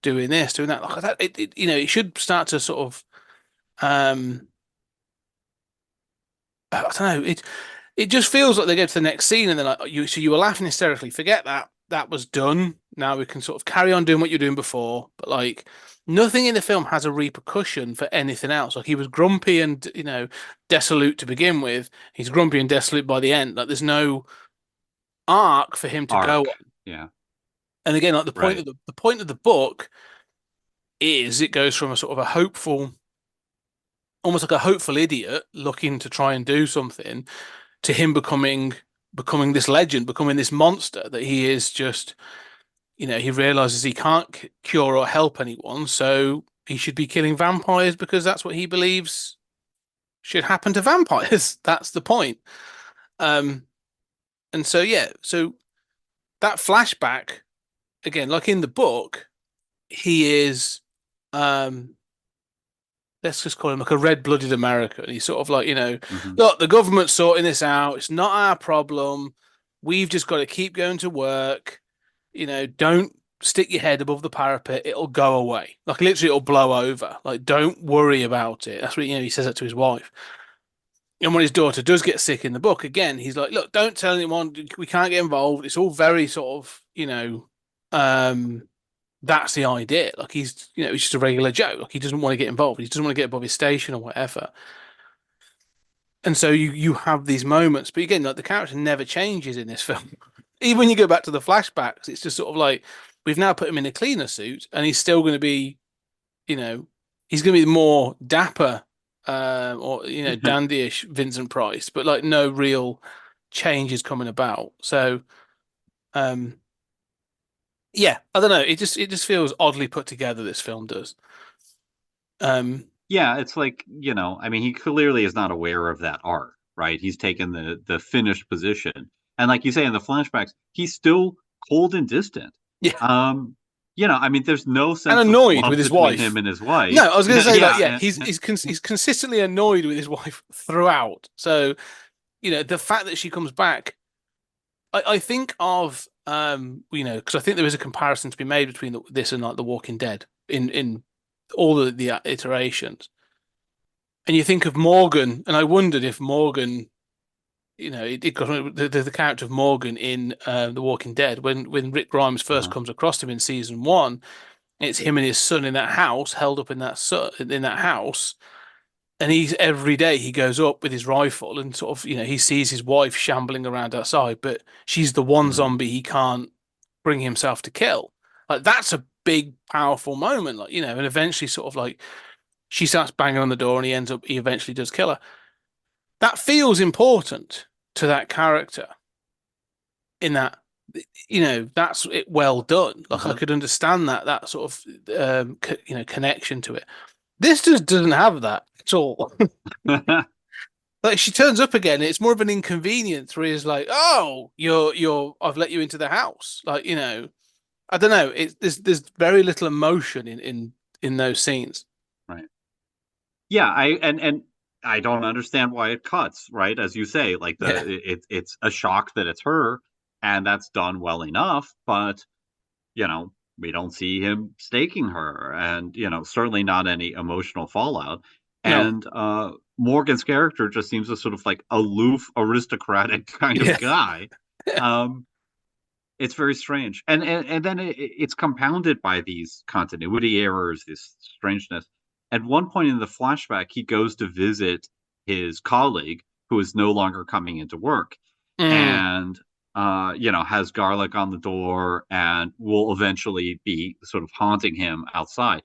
doing this, doing that? Like that, it should start to sort of um I don't know. It just feels like they go to the next scene and they're like, you were laughing hysterically. Forget that. That was done. Now we can sort of carry on doing what you're doing before. But like nothing in the film has a repercussion for anything else. Like he was grumpy and desolate to begin with. He's grumpy and desolate by the end. Like there's no arc for him to go Arc. on. Yeah. And again, like the point Right. of the point of the book is it goes from a sort of a hopeful, almost like a hopeful idiot looking to try and do something to him becoming this legend, becoming this monster that he is just, he realizes he can't cure or help anyone, so he should be killing vampires because that's what he believes should happen to vampires. That's the point. Um, and so yeah, so that flashback again, like in the book, he is um let's just call him like a red-blooded American. He's sort of like, Hmm. look, the government's sorting this out. It's not our problem. We've just got to keep going to work. Don't stick your head above the parapet. It'll go away. Like literally, it'll blow over. Like, don't worry about it. That's what he says that to his wife. And when his daughter does get sick in the book, again, he's like, look, don't tell anyone. We can't get involved. It's all very sort of, um, that's the idea. Like he's just a regular Joe. Like he doesn't want to get involved. He doesn't want to get above his station or whatever. And so you have these moments, but again, like the character never changes in this film. Even when you go back to the flashbacks, it's just sort of like we've now put him in a cleaner suit, and he's still going to be, you know, he's going to be more dapper, or dandyish Vincent Price, but like no real changes coming about. So, um, yeah, I don't know. It just feels oddly put together. This film does. Um, Yeah, it's like, I mean, he clearly is not aware of that art, right? He's taken the finished position. And like you say in the flashbacks, he's still cold and distant. yeah, Um, I mean, there's no and sense of annoyed with love his between wife. him and his No, wife. I was going to say like, yeah, Yeah, he's consistently annoyed with his wife throughout. So, the fact that she comes back, I think of because I think there is a comparison to be made between this and like The Walking Dead in all the iterations. And you think of Morgan, and I wondered if Morgan, it got the character of Morgan in The Walking Dead when Rick Grimes first uh, comes across him in season one. It's him and his son in that house, held up in that house, and he's every day he goes up with his rifle and sort of he sees his wife shambling around outside, but she's the one mhm. zombie he can't bring himself to kill. Like that's a big, powerful moment. Like and eventually sort of like she starts banging on the door and he eventually does kill her. That feels important to that character in that that's it well done. Like I Uh-huh. could understand that sort of connection to it. This just doesn't have that at all. Like she turns up again, it's more of an inconvenience where he's like, "Oh, I've let you into the house." Like, I don't know. There's very little emotion in those scenes. Right. Yeah, and I don't understand why it cuts, right? As you say, like Yeah. it's a shock that it's her, and that's done well enough, but we don't see him staking her, and certainly not any emotional fallout. No. And Morgan's character just seems a sort of like aloof, aristocratic kind of Yeah. guy. Um, it's very strange, and then it's compounded by these continuity errors, this strangeness. At one point in the flashback, he goes to visit his colleague who is no longer coming into work, Mm. and has garlic on the door and will eventually be sort of haunting him outside.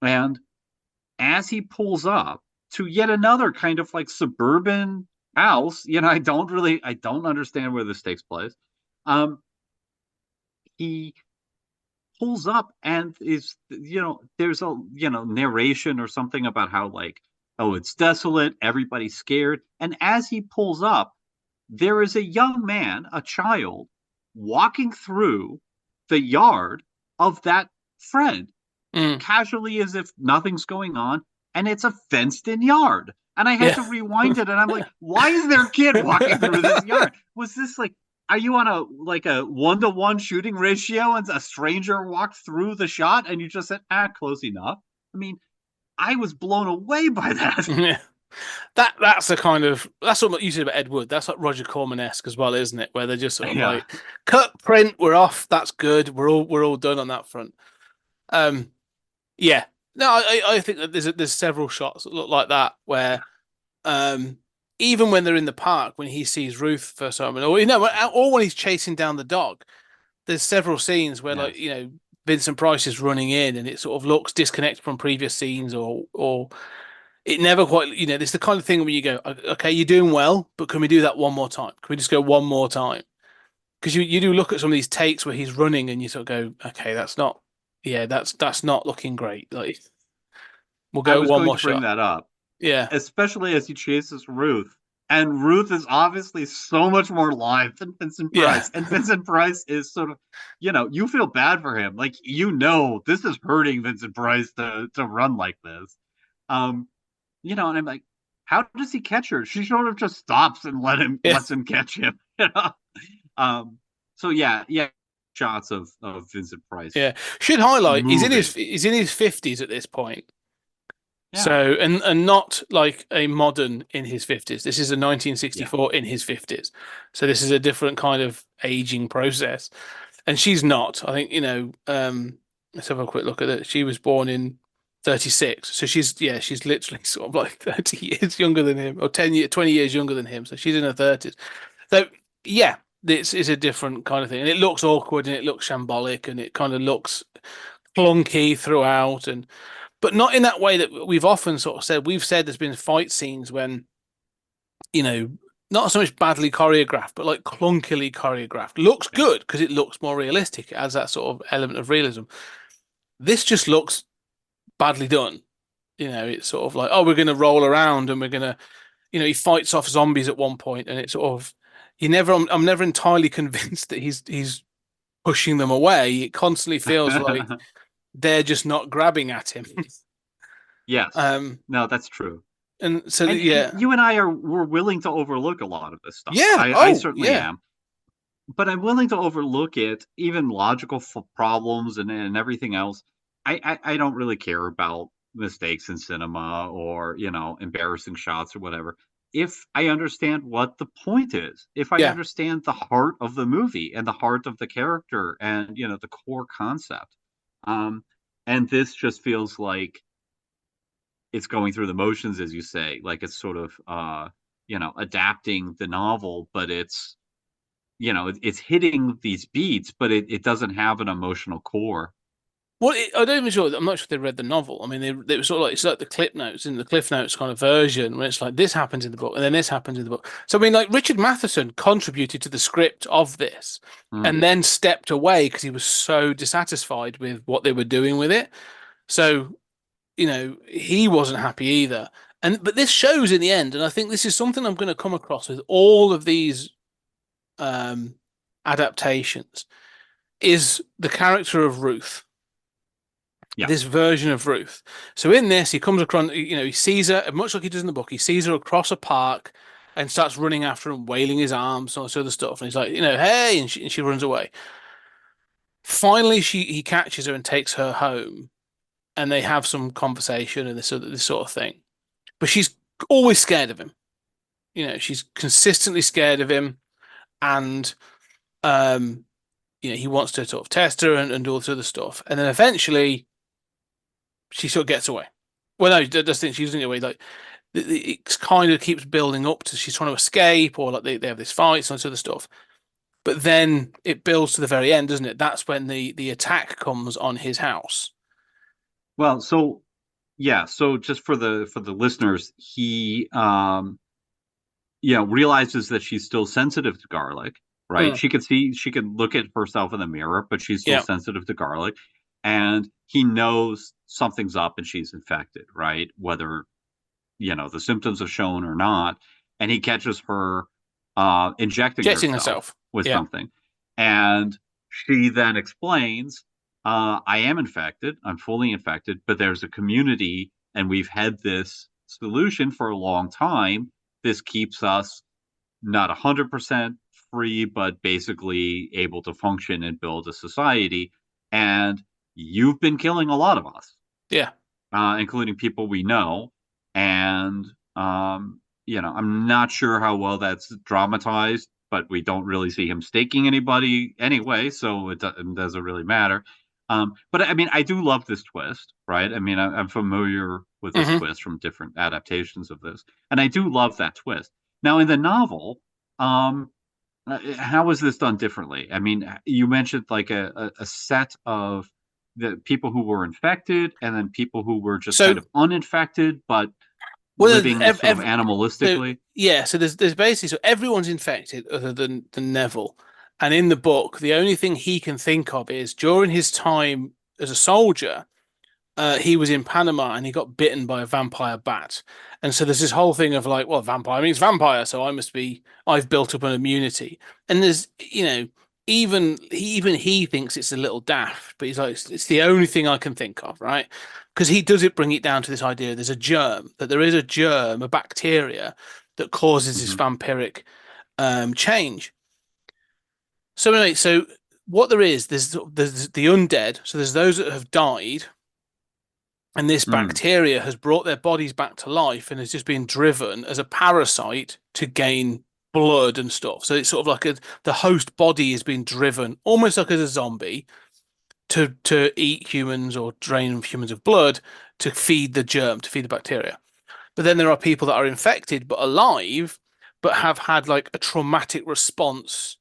And as he pulls up to yet another kind of like suburban house, I don't understand where this takes place. He pulls up and there's a narration or something about how, like, oh, it's desolate, everybody's scared, and as he pulls up, there is a young man, a child, walking through the yard of that friend Mm. casually as if nothing's going on, and it's a fenced in yard. And I had Yeah. to rewind it, and I'm like, why is there a kid walking through this yard? Was this like, are you on a 1-to-1 shooting ratio, and a stranger walked through the shot, and you just said, close enough? I mean, I was blown away by that. Yeah. That's what you said about Ed Wood. That's like Roger Corman-esque as well, isn't it? Where they're just sort of Yeah, like, cut, print, we're off. That's good. We're all done on that front. Um, yeah. No, I think that there's several shots that look like that where um even when they're in the park when he sees Ruth for some or or when he's chasing down the dog, there's several scenes where like, yes. Vincent Price is running in and it sort of looks disconnected from previous scenes or it never quite, it's the kind of thing where you go, okay, you're doing well, but can we do that one more time? Can we just go one more time? Because you do look at some of these takes where he's running and you sort of go, okay, that's not looking great. Like we'll I go was one going more to bring shot. that up, Yeah. especially as he chases Ruth. And Ruth is obviously so much more live than Vincent Yeah. Price. And Vincent Price is sort of, you feel bad for him. Like, this is hurting Vincent Price to run like this. Um, and I'm like, how does he catch her? She sort of just stops and Yeah. lets him catch him. Um, so yeah, shots of Vincent Price Yeah. Should highlight moving. he's in his 50s at this point. Yeah. So and not like a modern in his 50s. This is a Yeah. 1964 in his 50s. So this is a different kind of aging process. And she's not. I think, let's have a quick look at it. She was born in 36. So she's literally sort of like 30 years younger than him or 20 years younger than him. So she's in her 30s. So yeah, this is a different kind of thing. And it looks awkward and it looks shambolic and it kind of looks clunky throughout and but not in that way that we've often sort of said. We've said there's been fight scenes when, you know, not so much badly choreographed, but like clunkily choreographed. Looks Yeah. good because it looks more realistic. It adds that sort of element of realism. This just looks badly done. It's sort of like, oh, we're going to roll around and we're going to, he fights off zombies at one point, and it's sort of, I'm never entirely convinced that he's pushing them away. It constantly feels like they're just not grabbing at him. Yes. Um, No, that's true. and so And yeah, you and I we're willing to overlook a lot of this stuff. yeah, I oh certainly yeah, am, but I'm willing to overlook it, even logical problems and everything else. I don't really care about mistakes in cinema or embarrassing shots or whatever. If I understand what the point is, if I yeah. understand the heart of the movie and the heart of the character and the core concept, um, and this just feels like it's going through the motions, as you say, like it's sort of adapting the novel, but it's hitting these beats, but it doesn't have an emotional core. Well, I don't even sure. I'm not sure if they read the novel. I mean, they were sort of like it's like the clip notes in the Cliff Notes kind of version, where it's like this happens in the book and then this happens in the book. So I mean, like Richard Matheson contributed to the script of this, Mm. and then stepped away because he was so dissatisfied with what they were doing with it. So he wasn't happy either. But this shows in the end, and I think this is something I'm going to come across with all of these adaptations, is the character of Ruth. Yeah. This version of Ruth. So in this, he comes across, he sees her, much like he does in the book, he sees her across a park and starts running after her and wailing his arms and all this other stuff. And he's like, hey, and she runs away. Finally, he catches her and takes her home, and they have some conversation and this sort of thing. But she's always scared of him. She's consistently scared of him, and he wants to sort of test her and do all this other stuff. And then eventually, she sort of gets away. Well, no, I just think she doesn't get away. Like it kind of keeps building up to she's trying to escape, or like they have this fight and all this other stuff. But then it builds to the very end, doesn't it? That's when the attack comes on his house. Well, so yeah, so just for the listeners, he realizes that she's still sensitive to garlic, right? She could look at herself in the mirror, but she's still sensitive to garlic. And he knows something's up and she's infected, right? Whether the symptoms have shown or not. And he catches her injecting herself with something. And she then explains, I am infected, I'm fully infected, but there's a community and we've had this solution for a long time. This keeps us not 100% free, but basically able to function and build a society. And you've been killing a lot of us. Yeah. Including people we know. And, I'm not sure how well that's dramatized, but we don't really see him staking anybody anyway, so it doesn't really matter. But I mean, I do love this twist, right? I mean, I'm familiar with this twist from different adaptations of this, and I do love that twist. Now, in the novel, how is this done differently? I mean, you mentioned like a set of the people who were infected, and then people who were just kind of uninfected, but living sort of animalistically. So there's basically, so everyone's infected other than Neville. And in the book, the only thing he can think of is during his time as a soldier, he was in Panama and he got bitten by a vampire bat. And so there's this whole thing of like, well, vampire means vampire, so I've built up an immunity. And there's, even he thinks it's a little daft, but he's like, it's the only thing I can think of, right? Because he does bring it down to this idea there's a germ, that there is a germ, a bacteria that causes this vampiric change. So anyway, so what there's the undead. So there's those that have died, and this bacteria has brought their bodies back to life and has just been driven as a parasite to gain blood and stuff. So it's sort of like the host body is being driven almost like as a zombie to eat humans or drain humans of blood to feed the germ, to feed the bacteria. But then there are people that are infected but alive, but have had like a traumatic response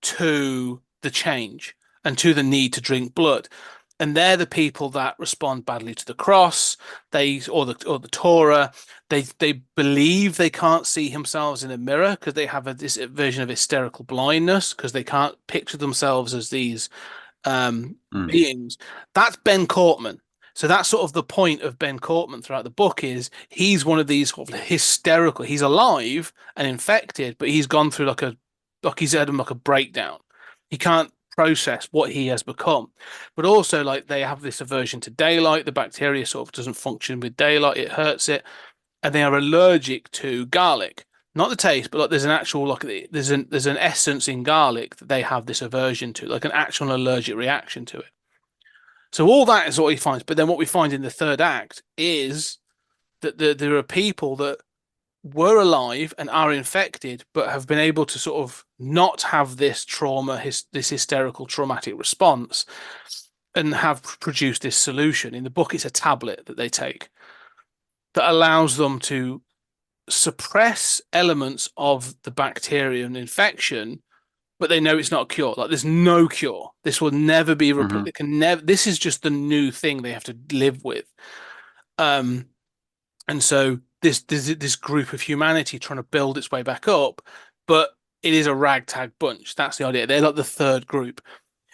to the change and to the need to drink blood. And they're the people that respond badly to the cross, or the Torah. They believe they can't see themselves in a mirror because they have this version of hysterical blindness because they can't picture themselves as these beings. That's Ben Cortman. So that's sort of the point of Ben Cortman throughout the book is he's one of these sort of hysterical. He's alive and infected, but he's gone through like he's had like a breakdown. He can't process what he has become, but also like they have this aversion to daylight. The bacteria sort of doesn't function with daylight; it hurts it, and they are allergic to garlic. Not the taste, but like there's an actual like there's an essence in garlic that they have this aversion to, like an actual allergic reaction to it. So all that is what he finds. But then what we find in the third act is that there are people that were alive and are infected, but have been able to sort of not have this trauma, this hysterical traumatic response, and have produced this solution. In the book, it's a tablet that they take that allows them to suppress elements of the bacterium infection, but they know it's not a cure. Like there's no cure. This will never be replaced. It can never. This is just the new thing they have to live with. And so this group of humanity trying to build its way back up, but it is a ragtag bunch. That's the idea. They're like the third group.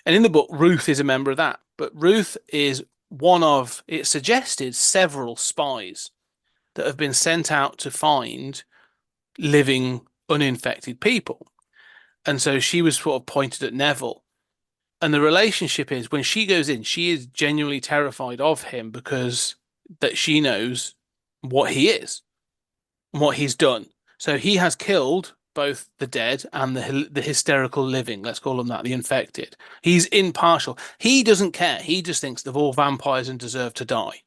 And in the book, Ruth is a member of that. But Ruth is it suggested several spies that have been sent out to find living uninfected people. And so she was sort of pointed at Neville. And the relationship is when she goes in, she is genuinely terrified of him because that she knows what he is, what he's done. So he has killed both the dead and the hysterical living. Let's call them that, the infected. He's impartial. He doesn't care. He just thinks they're all vampires and deserve to die.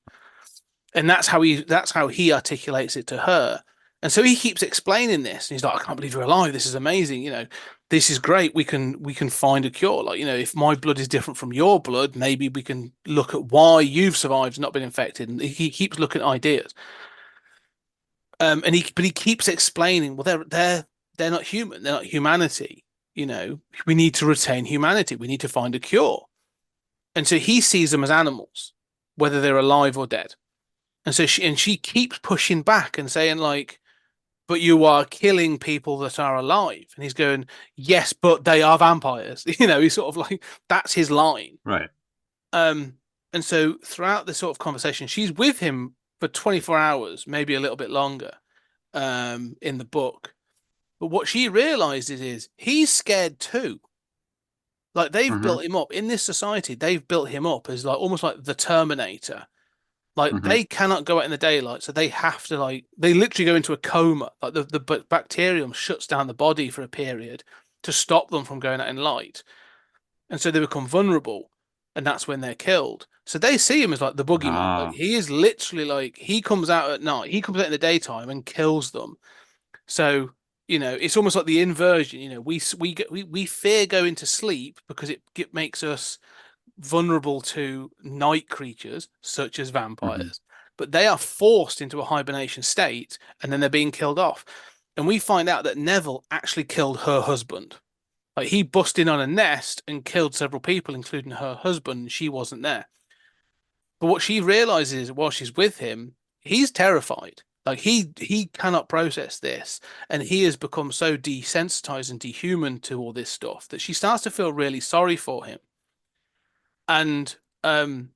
And that's how he articulates it to her. And so he keeps explaining this. And he's like, I can't believe you're alive. This is amazing. This is great. We can find a cure. Like, if my blood is different from your blood, maybe we can look at why you've survived and not been infected. And he keeps looking at ideas. But he keeps explaining, well, they're not human. They're not humanity. We need to retain humanity. We need to find a cure. And so he sees them as animals, whether they're alive or dead. And so she keeps pushing back and saying, like, but you are killing people that are alive. And he's going, yes, but they are vampires. He's sort of like, that's his line. Right. And so throughout this sort of conversation, she's with him for 24 hours, maybe a little bit longer, in the book. But what she realizes is he's scared too. Like, they've built him up in this society. They've built him up as like almost like the Terminator. Like, they cannot go out in the daylight, so they have to, they literally go into a coma. Like, the bacterium shuts down the body for a period to stop them from going out in light. And so they become vulnerable, and that's when they're killed. So they see him as like the boogeyman. Like, he is literally like, he comes out at night, he comes out in the daytime and kills them. So, it's almost like the inversion. We fear going to sleep because it makes us vulnerable to night creatures such as vampires, but they are forced into a hibernation state and then they're being killed off. And we find out that Neville actually killed her husband. Like, he busted in on a nest and killed several people, including her husband, and she wasn't there. But what she realizes while she's with him, he's terrified. Like, he cannot process this, and he has become so desensitized and dehuman to all this stuff that she starts to feel really sorry for him. And there's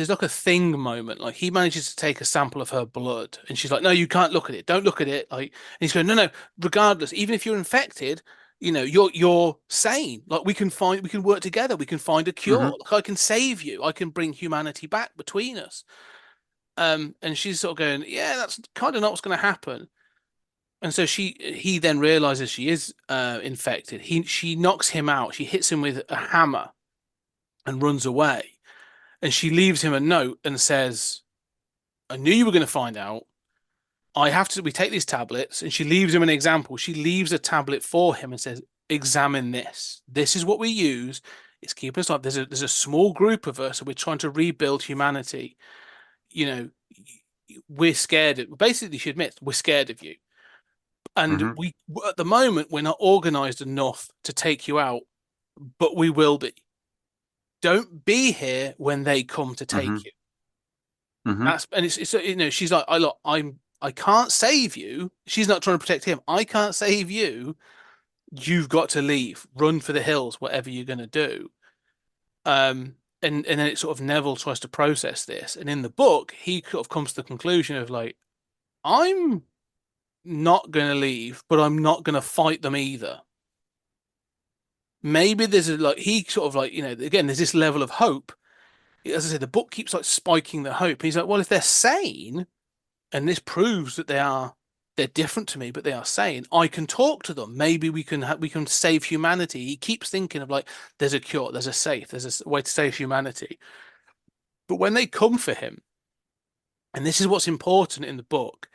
like a thing moment. Like, he manages to take a sample of her blood, and she's like, "No, you can't look at it. Don't look at it." Like, and he's going, "No. Regardless, even if you're infected, you're sane. Like, we can work together. We can find a cure. Like, I can save you. I can bring humanity back between us." And she's sort of going, "Yeah, that's kind of not what's going to happen." And so he then realizes she is infected. She knocks him out. She hits him with a hammer and runs away. And she leaves him a note and says, "I knew you were going to find out. We take these tablets." And she leaves him an example. She leaves a tablet for him and says, "Examine this. This is what we use. It's keeping us alive. There's a small group of us, and we're trying to rebuild humanity. We're scared. Basically, she admits, we're scared of you. And we, at the moment, we're not organized enough to take you out, but we will be. Don't be here when they come to take you." She's like, I can't save you. She's not trying to protect him. I can't save you. You've got to leave. Run for the hills, whatever you're going to do. And then it sort of, Neville tries to process this, and in the book, he sort of comes to the conclusion of like, I'm not going to leave, but I'm not going to fight them either. Maybe there's he sort of again, there's this level of hope. As I said, the book keeps like spiking the hope. He's like, well, if they're sane, and this proves that they're different to me, but they are sane, I can talk to them. Maybe we can save humanity. He keeps thinking of like, there's a cure, there's a way to save humanity. But when they come for him, and this is what's important in the book,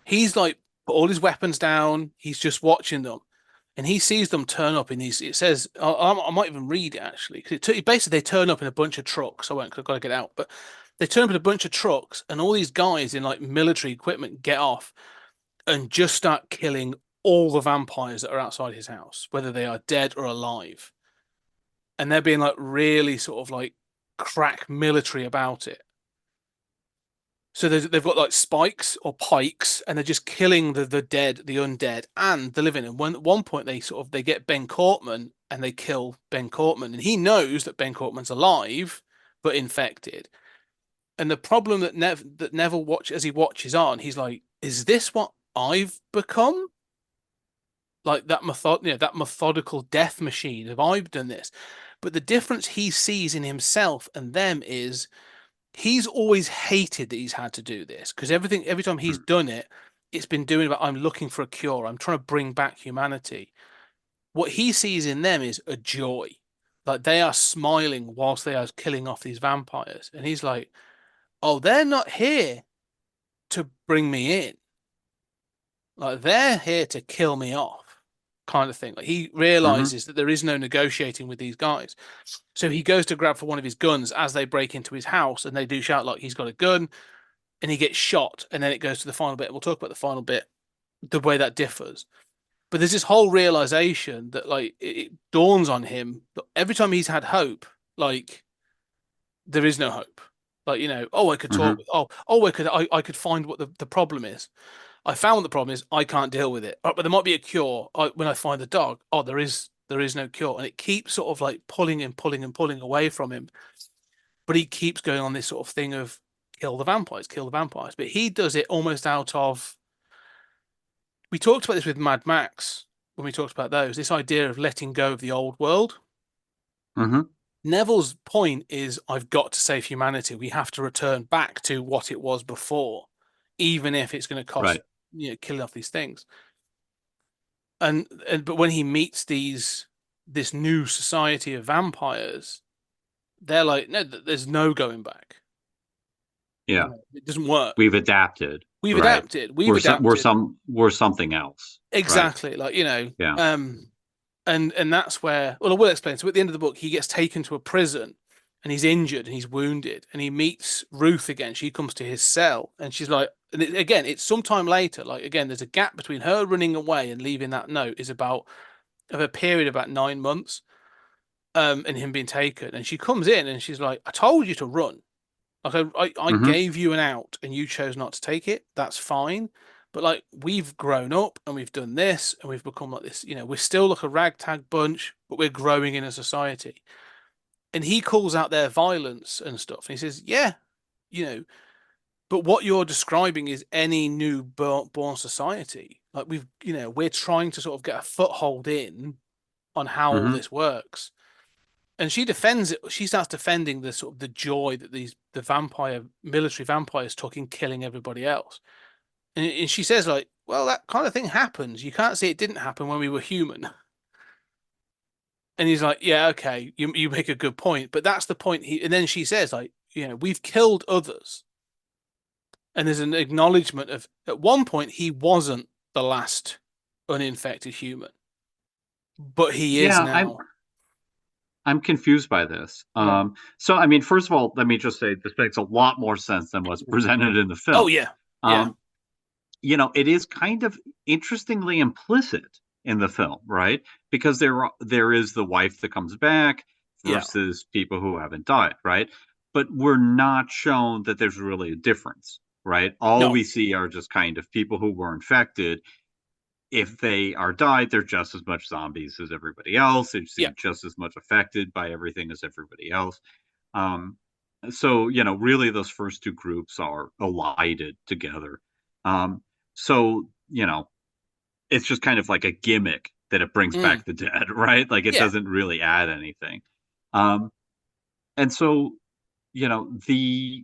he's like put all his weapons down. He's just watching them. And he sees them turn up in these. It says, I might even read it actually, because basically they turn up in a bunch of trucks. I won't, because I've got to get out. But they turn up in a bunch of trucks, and all these guys in like military equipment get off and just start killing all the vampires that are outside his house, whether they are dead or alive. And they're being like really sort of like crack military about it. So they've got like spikes or pikes, and they're just killing the dead, the undead, and the living. And at one point they get Ben Cortman, and they kill Ben Cortman, and he knows that Ben Cortman's alive, but infected. And the problem that Neville as he watches on, he's like, is this what I've become? Like that methodical death machine. Have I done this? But the difference he sees in himself and them is he's always hated that he's had to do this because every time he's done it, it's been doing about I'm looking for a cure. I'm trying to bring back humanity. What he sees in them is a joy. Like they are smiling whilst they are killing off these vampires. And he's like, oh, they're not here to bring me in. Like they're here to kill me off, kind of thing. Like he Mm-hmm. realizes that there is no negotiating with these guys. So he goes to grab for one of his guns as they break into his house, and they do shout like he's got a gun, and he gets shot. And then it goes to the final bit. We'll talk about the final bit, the way that differs. But there's this whole realization that like it dawns on him that every time he's had hope, like there is no hope. Like, oh, I could talk. Mm-hmm. I could find what the problem is. I found what the problem is. I can't deal with it. But there might be a cure. When I find the dog, there is no cure, and it keeps sort of like pulling and pulling and pulling away from him. But he keeps going on this sort of thing of kill the vampires, kill the vampires. But he does it almost out of. We talked about this with Mad Max when we talked about those. This idea of letting go of the old world. Mm-hmm. Neville's point is, I've got to save humanity. We have to return back to what it was before, even if it's going to cost, Right. killing off these things. But when he meets this new society of vampires, they're like, no, there's no going back. Yeah. It doesn't work. We've adapted. We've Right. adapted. We've We're adapted. something else. Right. Exactly. Like, Yeah. and that's where, well, I will explain. So at the end of the book, he gets taken to a prison and he's injured and he's wounded and he meets Ruth again. She comes to his cell and she's like, and again, it's sometime later. Like, again, there's a gap between her running away and leaving that note is of a period of about 9 months, and him being taken. And she comes in and she's like, I told you to run. Like, I Mm-hmm. gave you an out and you chose not to take it. That's fine. But like, we've grown up and we've done this and we've become like this. We're still like a ragtag bunch, but we're growing in a society. And he calls out their violence and stuff. And he says, yeah, you know, but what you're describing is any new born society. Like we're trying to sort of get a foothold in on how all Mm-hmm. this works. And she defends it. She starts defending the sort of the joy that the military vampires took in killing everybody else. And she says like, well, that kind of thing happens. You can't say it didn't happen when we were human. And he's like, yeah, okay, you make a good point, but that's the point. And then she says like, we've killed others, and there's an acknowledgement of at one point he wasn't the last uninfected human, but he is Yeah. now. I'm confused by this. Right. So I mean, first of all, let me just say this makes a lot more sense than what's presented in the Oh film. yeah, yeah, Um, it is kind of interestingly implicit in the film, right? Because there is the wife that comes back yeah. versus people who haven't died, right? But we're not shown that there's really a difference, right? All No, we see are just kind of people who were infected. If they are died, they're just as much zombies as everybody else. They yeah. seem just as much affected by everything as everybody else. Um, so really, those first two groups are elided together. Um, so it's just kind of like a gimmick that it brings Mm, back the dead, right? Like it yeah. doesn't really add anything. Um, and so the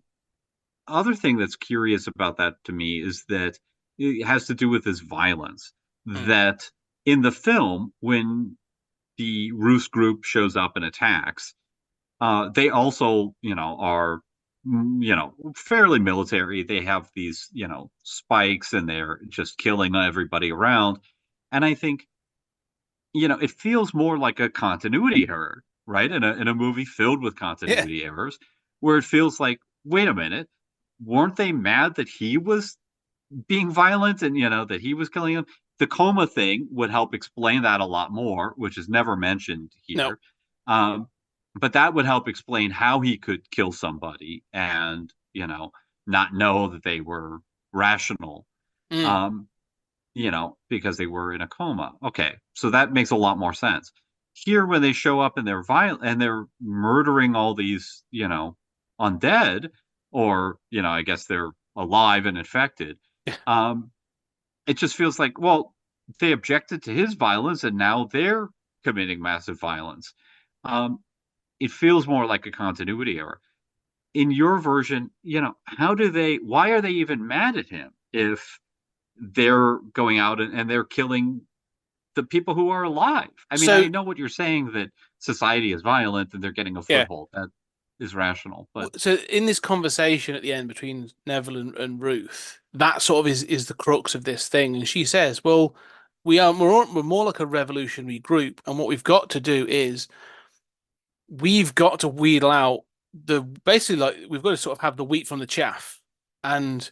other thing that's curious about that to me is that it has to do with this violence Mm, that in the film when the Roos group shows up and attacks, they also are fairly military. They have these spikes and they're just killing everybody around. And I think it feels more like a continuity error, right? In a movie filled with yeah. continuity errors, where it feels like, wait a minute, weren't they mad that he was being violent and that he was killing him? The coma thing would help explain that a lot more, which is never mentioned No. here. But that would help explain how he could kill somebody and not know that they were rational. Mm, Um, because they were in a coma. Okay, so that makes a lot more sense. Here, when they show up and they're violent and they're murdering all these, undead, or I guess they're alive and infected. Um, it just feels like, well, they objected to his violence, and now they're committing massive violence. Um, it feels more like a continuity error. In your version, why are they even mad at him if they're going out and they're killing the people who are alive? I mean, I So know what you're saying, that society is violent and they're getting a yeah, foothold. That is rational, but so in this conversation at the end between Neville and Ruth, that sort of is the crux of this thing. And she says, "Well, we're more like a revolutionary group, and what we've got to do is we've got to wheedle out the basically like we've got to sort of have the wheat from the chaff, and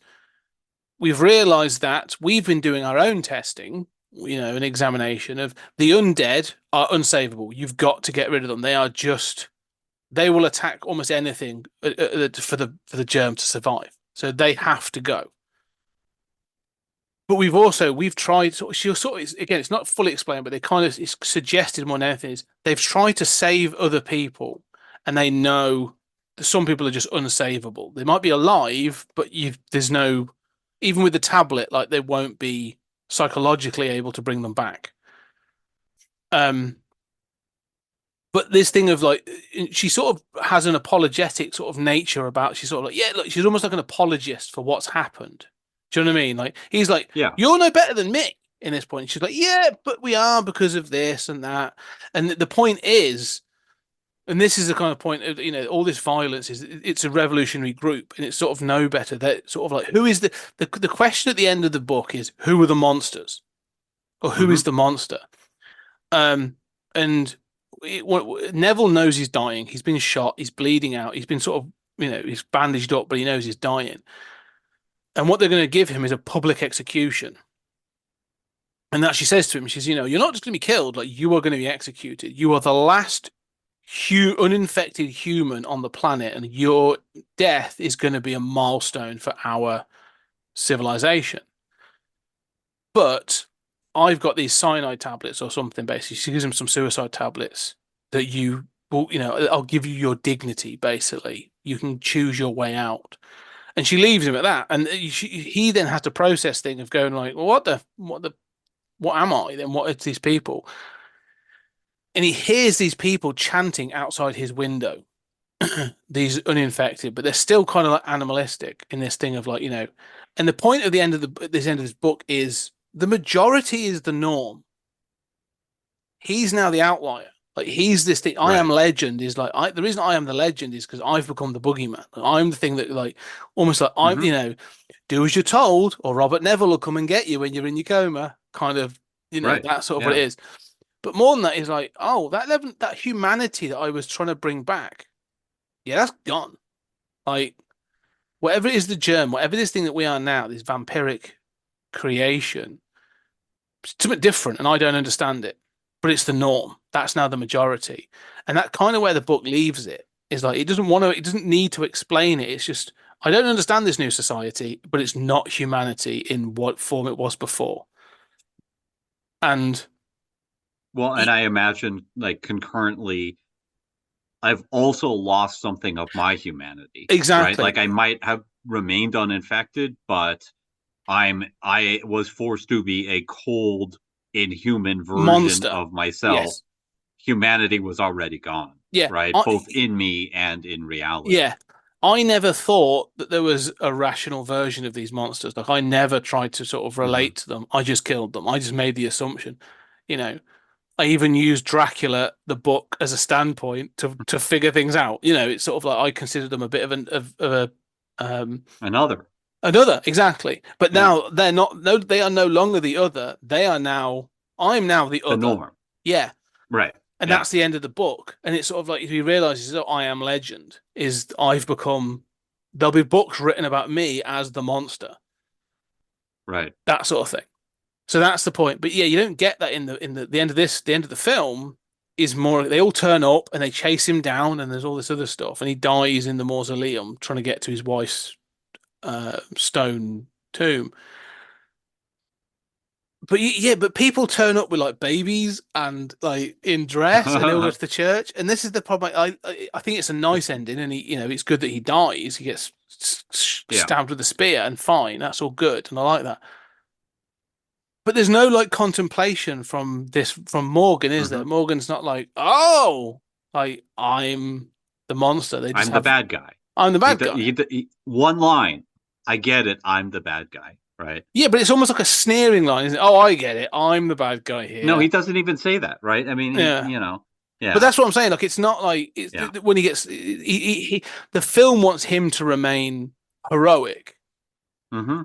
we've realized that we've been doing our own testing." An examination of the undead are unsavable. You've got to get rid of them. They will attack almost anything for the germ to survive. So they have to go. But we've tried. She'll sort of, again, it's not fully explained, but they kind of it's suggested more than anything is they've tried to save other people, and they know that some people are just unsavable. They might be alive, but there's no even with the tablet, like they won't be psychologically able to bring them back. Um, but this thing of like she sort of has an apologetic sort of nature about she's sort of like, yeah, look, she's almost like an apologist for what's happened. Do you know what I mean? Like he's like, yeah. you're no better than me in this point. She's like, yeah, but we are because of this and that. And the point is, and this is the kind of point of all this violence is it's a revolutionary group and it's sort of no better. That sort of like who is the question at the end of the book is who are the monsters or who is Mm-hmm. the monster? And Neville knows he's dying. He's been shot. He's bleeding out. He's been sort of, he's bandaged up, but he knows he's dying. And what they're going to give him is a public execution. And that she says to him, she's, you're not just going to be killed, like you are going to be executed. You are the last uninfected human on the planet, and your death is going to be a milestone for our civilization. But I've got these cyanide tablets or something, basically. She gives him some suicide tablets that I'll give you your dignity, basically. You can choose your way out. And she leaves him at that. And he then has to process thing of going like, well, what am I then? What are these people? And he hears these people chanting outside his window, these uninfected, but they're still kind of like animalistic in this thing of like, and the point of the end of this end of this book is the majority is the norm. He's now the outlier. Like he's this thing. I am Right. legend is like the reason I am the legend is because I've become the boogeyman. Like, I'm the thing that like almost like I'm Mm-hmm. do as you're told, or Robert Neville will come and get you when you're in your coma. Kind of Right. that's sort of what Yeah. it is. But more than that is like that level that humanity that I was trying to bring back. Yeah, that's gone. Like whatever it is the germ, whatever this thing that we are now, this vampiric creation, it's something different, and I don't understand it. But it's the norm. That's now the majority, and that kind of where the book leaves it is like it doesn't want to. It doesn't need to explain it. It's just I don't understand this new society, but it's not humanity in what form it was before. And Well, and I imagine like concurrently, I've also lost something of my humanity, right? exactly, Like I might have remained uninfected, but I was forced to be a cold, inhuman version monster. of myself. Yes, Humanity was already gone, yeah, right? Both in me and in reality. yeah. I never thought that there was a rational version of these monsters. Like I never tried to sort of Hmm. relate to them. I just killed them. I just made the assumption, you know. I even used Dracula, the book, as a standpoint to figure things out. It's sort of like I consider them a bit of a Another, another exactly. But yeah, now they're not. No, they are no longer the other. They are now. I'm now the the other. norm, Yeah, right? and Yeah, that's the end of the book. And it's sort of like if he realizes that I am legend is I've become. There'll be books written about me as the monster. right. That sort of thing. So that's the point. But yeah, you don't get that the end of the end of the film is more they all turn up and they chase him down and there's all this other stuff and he dies in the mausoleum trying to get to his wife's stone tomb. But yeah, but people turn up with like babies and like in dress, and they all go to the church. And this is the problem. I think it's a nice ending, and it's good that he dies. He gets Yeah. stabbed with a spear, and fine, that's all good, and I like that. But there's no like contemplation from Morgan, is there? Hmm. Morgan's not like, oh, like I'm the monster. They just I'm the have bad guy. I'm the bad guy. One line. I get it. I'm the bad guy. Right. Yeah, but it's almost like a sneering line, isn't it? Oh, I get it. I'm the bad guy No, here. he doesn't even say that. Right. I mean, Yeah. But yeah, that's what I'm saying. Like, it's not like it's yeah. when he gets the film wants him to remain heroic. Hmm.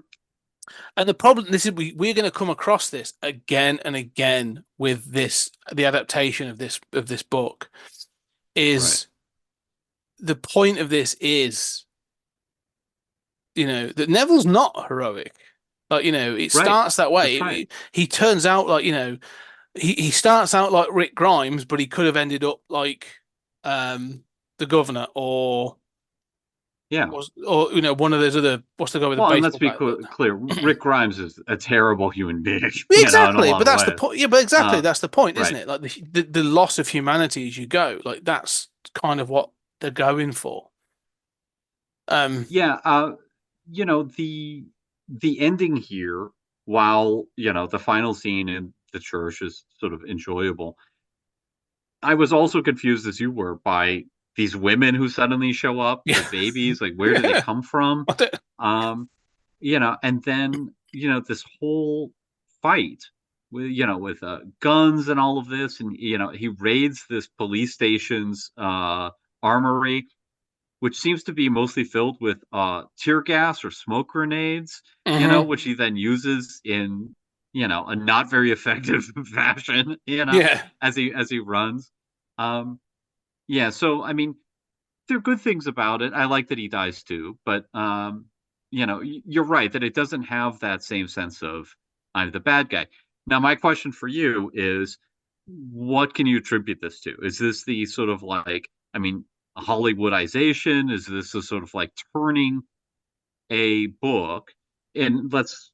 And the problem, this is we're going to come across this again and again with the adaptation of this book Right. is the point of this is, that Neville's not heroic. Like, it Right. starts that That's way. right. He turns out like, he starts out like Rick Grimes, but he could have ended up like um the governor Yeah. or one of those other what's the guy with the Well, and let's baseball be bat that clear. Rick Grimes is a terrible human being, in a exactly, lot but of that's the ways. point. Yeah, but exactly, Uh, that's the point, isn't right. it? Like the loss of humanity as you go, like that's kind of what they're going for. Yeah. The ending here, while the final scene in the church is sort of enjoyable, I was also confused as you were by these women who suddenly show up Yeah, with babies. Like, where do they yeah. come from? I don't- Um, and then this whole fight with guns and all of this, and he raids this police station's armory, which seems to be mostly filled with tear gas or smoke grenades, Mhm. which he then uses in a not very effective fashion, Yeah, as he runs. Um, yeah, so I mean, there are good things about it. I like that he dies too, but you're right that it doesn't have that same sense of I'm the bad guy. Now, my question for you is, what can you attribute this to? Is this the sort of like, I mean, Hollywoodization? Is this a sort of like turning a book? And let's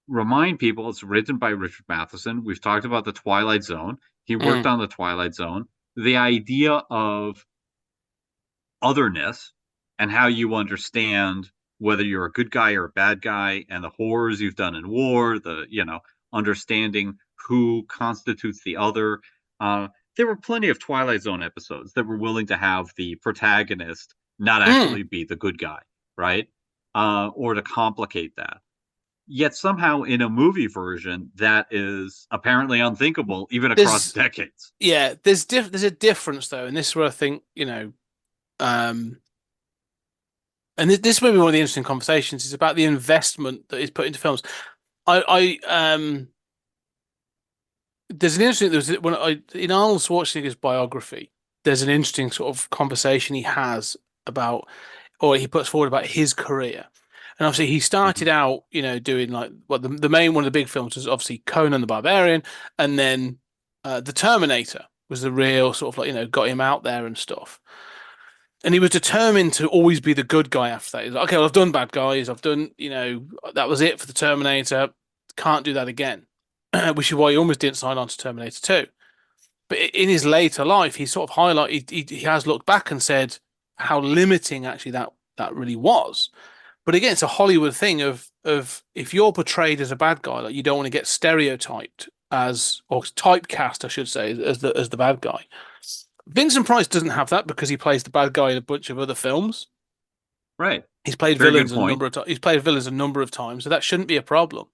remind people, it's written by Richard Matheson. We've talked about the Twilight Zone. He worked mm. on the Twilight Zone. The idea of otherness and how you understand whether you're a good guy or a bad guy, and the horrors you've done in war, the understanding who constitutes the other. There were plenty of Twilight Zone episodes that were willing to have the protagonist not Mm. actually be the good guy, right? Or to complicate that. Yet somehow in a movie version, that is apparently unthinkable, even across There's decades. yeah, there's a difference though, and this is where I think um, and this may be one of the interesting conversations. Is about the investment that is put into films. I there's an interesting there's when I in Arnold Schwarzenegger's biography, there's an interesting sort of conversation he has about or he puts forward about his career. And obviously he Mhm. started out, doing like the main one of the big films was obviously Conan the Barbarian, and then The Terminator was the real sort of like, got him out there and stuff. And he was determined to always be the good guy after that. He's like, okay, well, I've done bad guys. I've done, that was it for the Terminator. Can't do that again. Which is why he almost didn't sign on to Terminator 2. But in his later life, he sort of highlighted, he has looked back and said how limiting actually that really was. But again, it's a Hollywood thing of if you're portrayed as a bad guy, like you don't want to get stereotyped as or typecast, I should say, as the bad guy. Vincent Price doesn't have that because he plays the bad guy in a bunch of other films. Right. He's played Very good villains point. he's played villains a number of times, so that shouldn't be a problem.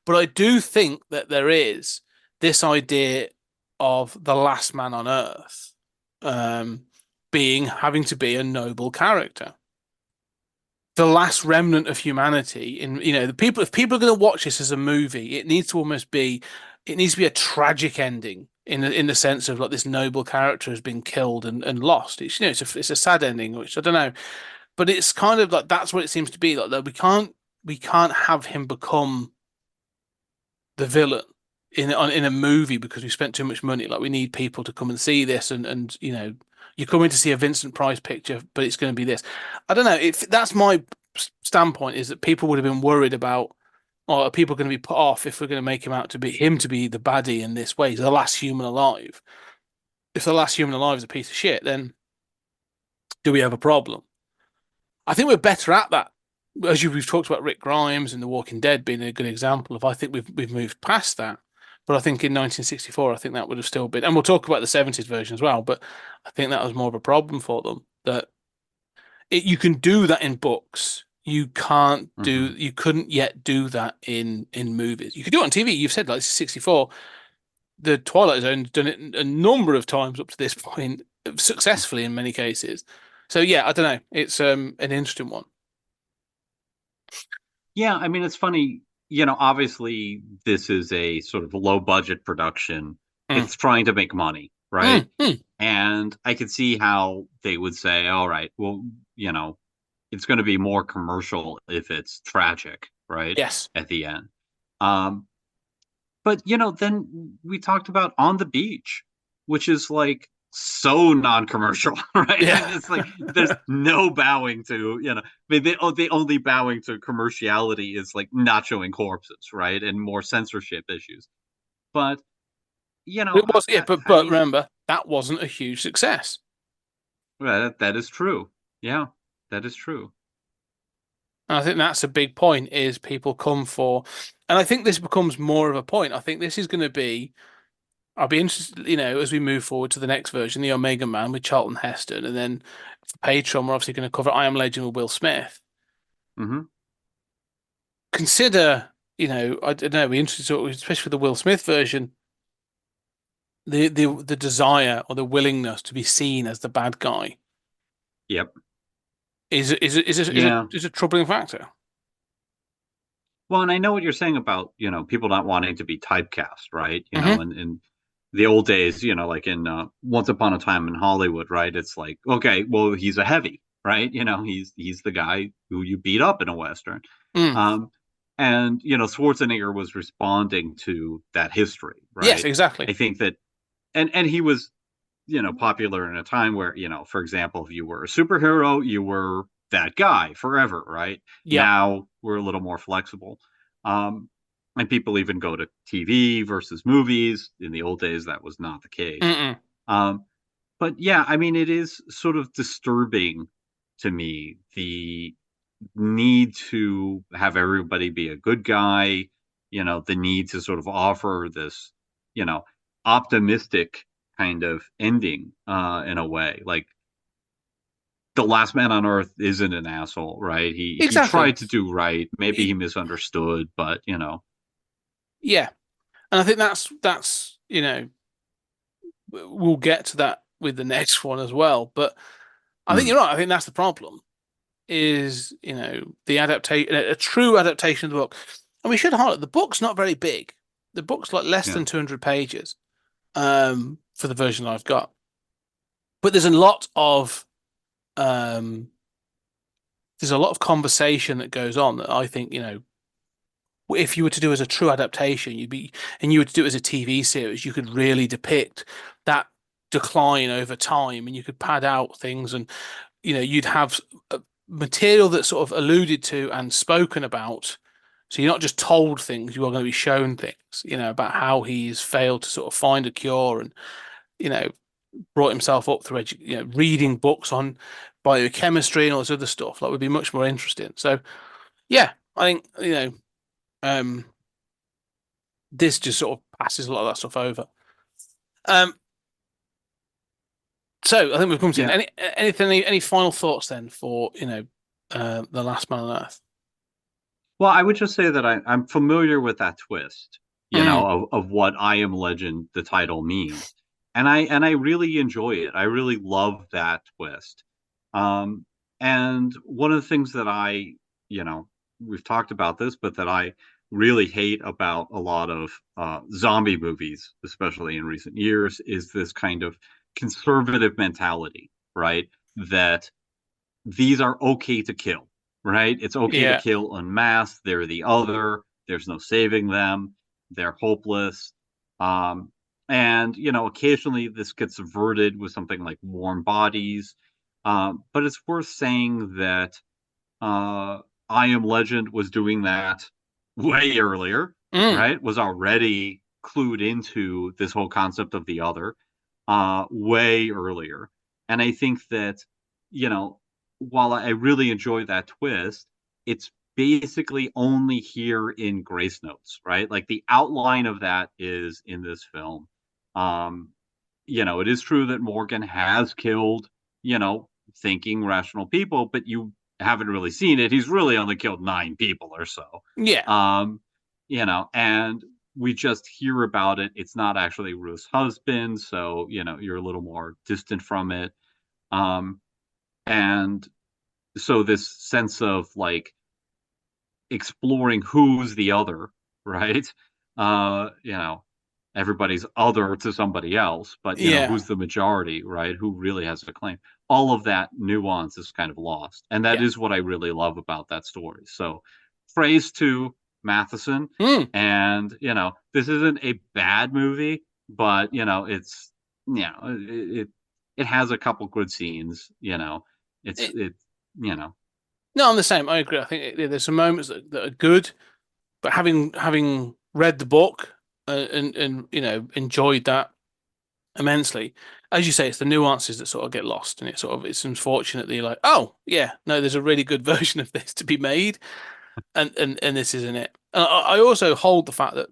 But I do think that there is this idea of the last man on Earth um, being having to be a noble character, the last remnant of humanity. In the people, if people are going to watch this as a movie, it needs to almost be, it needs to be a tragic ending in the sense of like this noble character has been killed and lost. It's it's a sad ending, which I don't know, but it's kind of like that's what it seems to be like that we can't have him become the villain in a movie because we spent too much money. Like we need people to come and see this, and you're coming to see a Vincent Price picture, but it's going to be this. I don't know. If that's my standpoint, is that people would have been worried about or are people going to be put off if we're going to make him to be the baddie in this way? He's the last human alive. If the last human alive is a piece of shit, then do we have a problem? I think we're better at that. We've talked about Rick Grimes and The Walking Dead being a good example of. I think we've moved past that. But I think in 1964, I think that would have still been, and we'll talk about the 70s version as well. But I think that was more of a problem for them that you can do that in books. You can't do. Mhm. You couldn't yet do that in movies. You could do it on TV. You've said like 64. The Twilight Zone's done it a number of times up to this point, successfully in many cases. So yeah, I don't know. It's an interesting one. Yeah, I mean, it's funny, obviously this is a sort of low budget production. Mm, It's trying to make money, right? mm, mm. And I could see how they would say, all right, well, you know, it's going to be more commercial if it's tragic, right? Yes. At the end. Um, but then we talked about On the Beach, which is like so non-commercial, right? Yeah. And it's like there's no bowing to, I mean, they only bowing to commerciality is like not showing corpses, right? And more censorship issues. But It was, yeah, I, I but mean, remember, that wasn't a huge success. that is true. Yeah, that is true. And I think that's a big point is people come for, and I think this becomes more of a point. I think this is going to be, I'll be interested, as we move forward to the next version, the Omega Man with Charlton Heston, and then for Patreon, we're obviously going to cover I Am Legend with Will Smith. Hmm. Consider, I don't know, we interested, especially with the Will Smith version, the desire or the willingness to be seen as the bad guy Yep. Yeah. is a troubling factor. Well, and I know what you're saying about, people not wanting to be typecast, right? Hmm. In the old days, like in Once Upon a Time in Hollywood, right? It's like, okay, well, he's a heavy, right? He's the guy who you beat up in a Western. Mm. Um, and Schwarzenegger was responding to that history, Yes, right? exactly. I think that and he was, popular in a time where, for example, if you were a superhero, you were that guy forever, right? Yeah. Now we're a little more flexible. Um, and people even go to TV versus movies. In the old days, that was not the case. Mm-mm. Um, but yeah, I mean, it is sort of disturbing to me the need to have everybody be a good guy, the need to sort of offer this, you know, optimistic kind of ending in a way. Like the last man on earth isn't an asshole, right? He Exactly. tried to do right. Maybe It, he misunderstood, but yeah. And I think that's, we'll get to that with the next one as well. But I think mm, you're right. I think that's the problem is, the adaptation, a true adaptation of the book. And we should highlight the book's not very big. The book's like less yeah, than 200 pages, for the version I've got. But um, there's a lot of conversation that goes on that I think, if you were to do as a true adaptation, and you were to do it as a TV series, you could really depict that decline over time, and you could pad out things, and you'd have material that's sort of alluded to and spoken about. So you're not just told things; you are going to be shown things, about how he's failed to sort of find a cure, and you know, brought himself up through reading books on biochemistry and all this other stuff. That would be much more interesting. So yeah, I think um, this just sort of passes a lot of that stuff over. Um, so I think we've come to yeah. any final thoughts then for the Last Man on Earth? Well, I would just say that I'm familiar with that twist, Mm, of what I Am Legend, the title means. And I really enjoy it. I really love that twist. Um, and one of the things that you know, we've talked about this, but that I really hate about a lot of zombie movies, especially in recent years, is this kind of conservative mentality, right? That these are okay to kill, right? It's okay to yeah, kill en masse. They're the other. There's no saving them. They're hopeless. Um, and occasionally this gets subverted with something like Warm Bodies. But it's worth saying that I Am Legend was doing that way earlier, Mm. right? Was already clued into this whole concept of the other way earlier. And I think that, you know, while I really enjoy that twist, it's basically only here in Grace Notes, right? Like the outline of that is in this film. Um, it is true that Morgan has killed, thinking rational people, but you haven't really seen it. He's really only killed 9 people or so. Yeah. Um, and we just hear about it. It's not actually Ruth's husband, so you're a little more distant from it. And so this sense of like exploring who's the other, right? Uh, you know, everybody's other to somebody else, but Yeah. who's the majority, right? Who really has a claim? All of that nuance is kind of lost, and that Yeah. is what I really love about that story. So, praise to Matheson, Mm. and this isn't a bad movie, but it's it has a couple good scenes. It's It, it you know no, I'm the same. I agree. I think there's some moments that are good, but having read the book and enjoyed that immensely, as you say, it's the nuances that sort of get lost, and it's unfortunately like, oh yeah, no, there's a really good version of this to be made, and this isn't it. And I also hold the fact that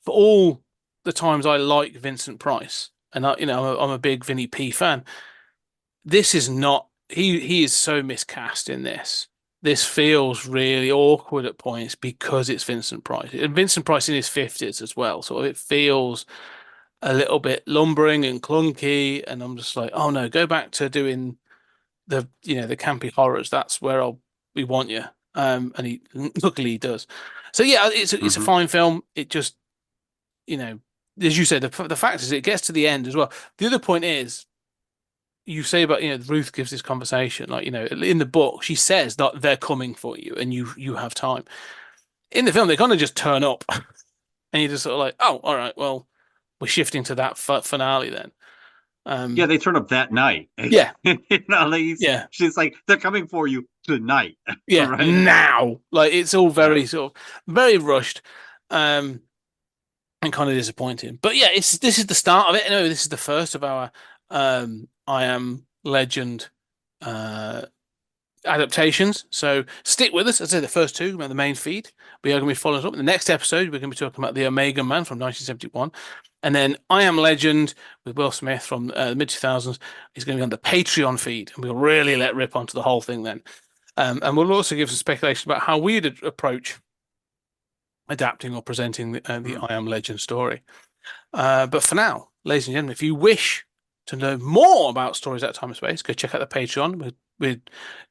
for all the times I like Vincent Price, and I'm a big Vinny P fan. This is not he is so miscast in this. This feels really awkward at points because it's Vincent Price. And Vincent Price in his 50s as well. So it feels a little bit lumbering and clunky. And I'm just like, oh no, go back to doing the campy horrors. That's where we want you. And he luckily he does. So yeah, it's a mhm. fine film. It just, as you said, the fact is it gets to the end as well. The other point is you say about Ruth gives this conversation like in the book she says that they're coming for you and you have time. In the film they kind of just turn up and you're just sort of like, oh, all right, well, we're shifting to that finale then. Yeah, um they turn up that night. yeah, yeah, She's like, they're coming for you tonight, yeah, right? now, like, it's all Yeah. very sort of very rushed, um and kind of disappointing, but yeah, this is the start of it. No, this is the first of our I Am Legend uh adaptations. So stick with us. As I say, the first two about the main feed. We are going to be following up in the next episode. We're going to be talking about the Omega Man from 1971, and then I Am Legend with Will Smith from the mid 2000s is going to be on the Patreon feed, and we'll really let rip onto the whole thing then. And we'll also give some speculation about how we'd approach adapting or presenting the Mhm. I Am Legend story. But for now, ladies and gentlemen, if you wish to know more about stories out of time and space, go check out the Patreon. We've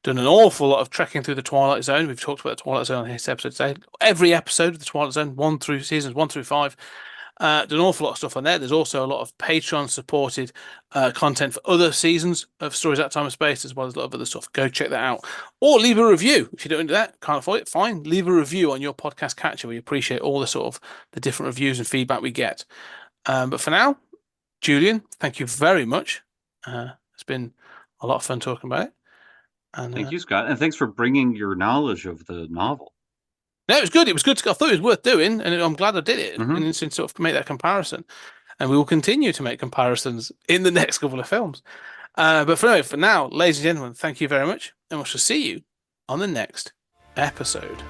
done an awful lot of trekking through the Twilight Zone. We've talked about the Twilight Zone on this episode today. Every episode of the Twilight Zone, seasons 1 through 5. Done an awful lot of stuff on there. There's also a lot of Patreon supported content for other seasons of Stories Out of Time and Space, as well as a lot of other stuff. Go check that out. Or leave a review. If you don't do that, can't afford it, fine. Leave a review on your podcast catcher. We appreciate all the sort of the different reviews and feedback we get. But for now, Julian, thank you very much. It's been a lot of fun talking about it. And Thank you, Scott, and thanks for bringing your knowledge of the novel. no, it was good. It was good. I thought it was worth doing, and I'm glad I did it. Hmm. And to sort of make that comparison, and we will continue to make comparisons in the next couple of films. But for now, ladies and gentlemen, thank you very much, and we shall see you on the next episode.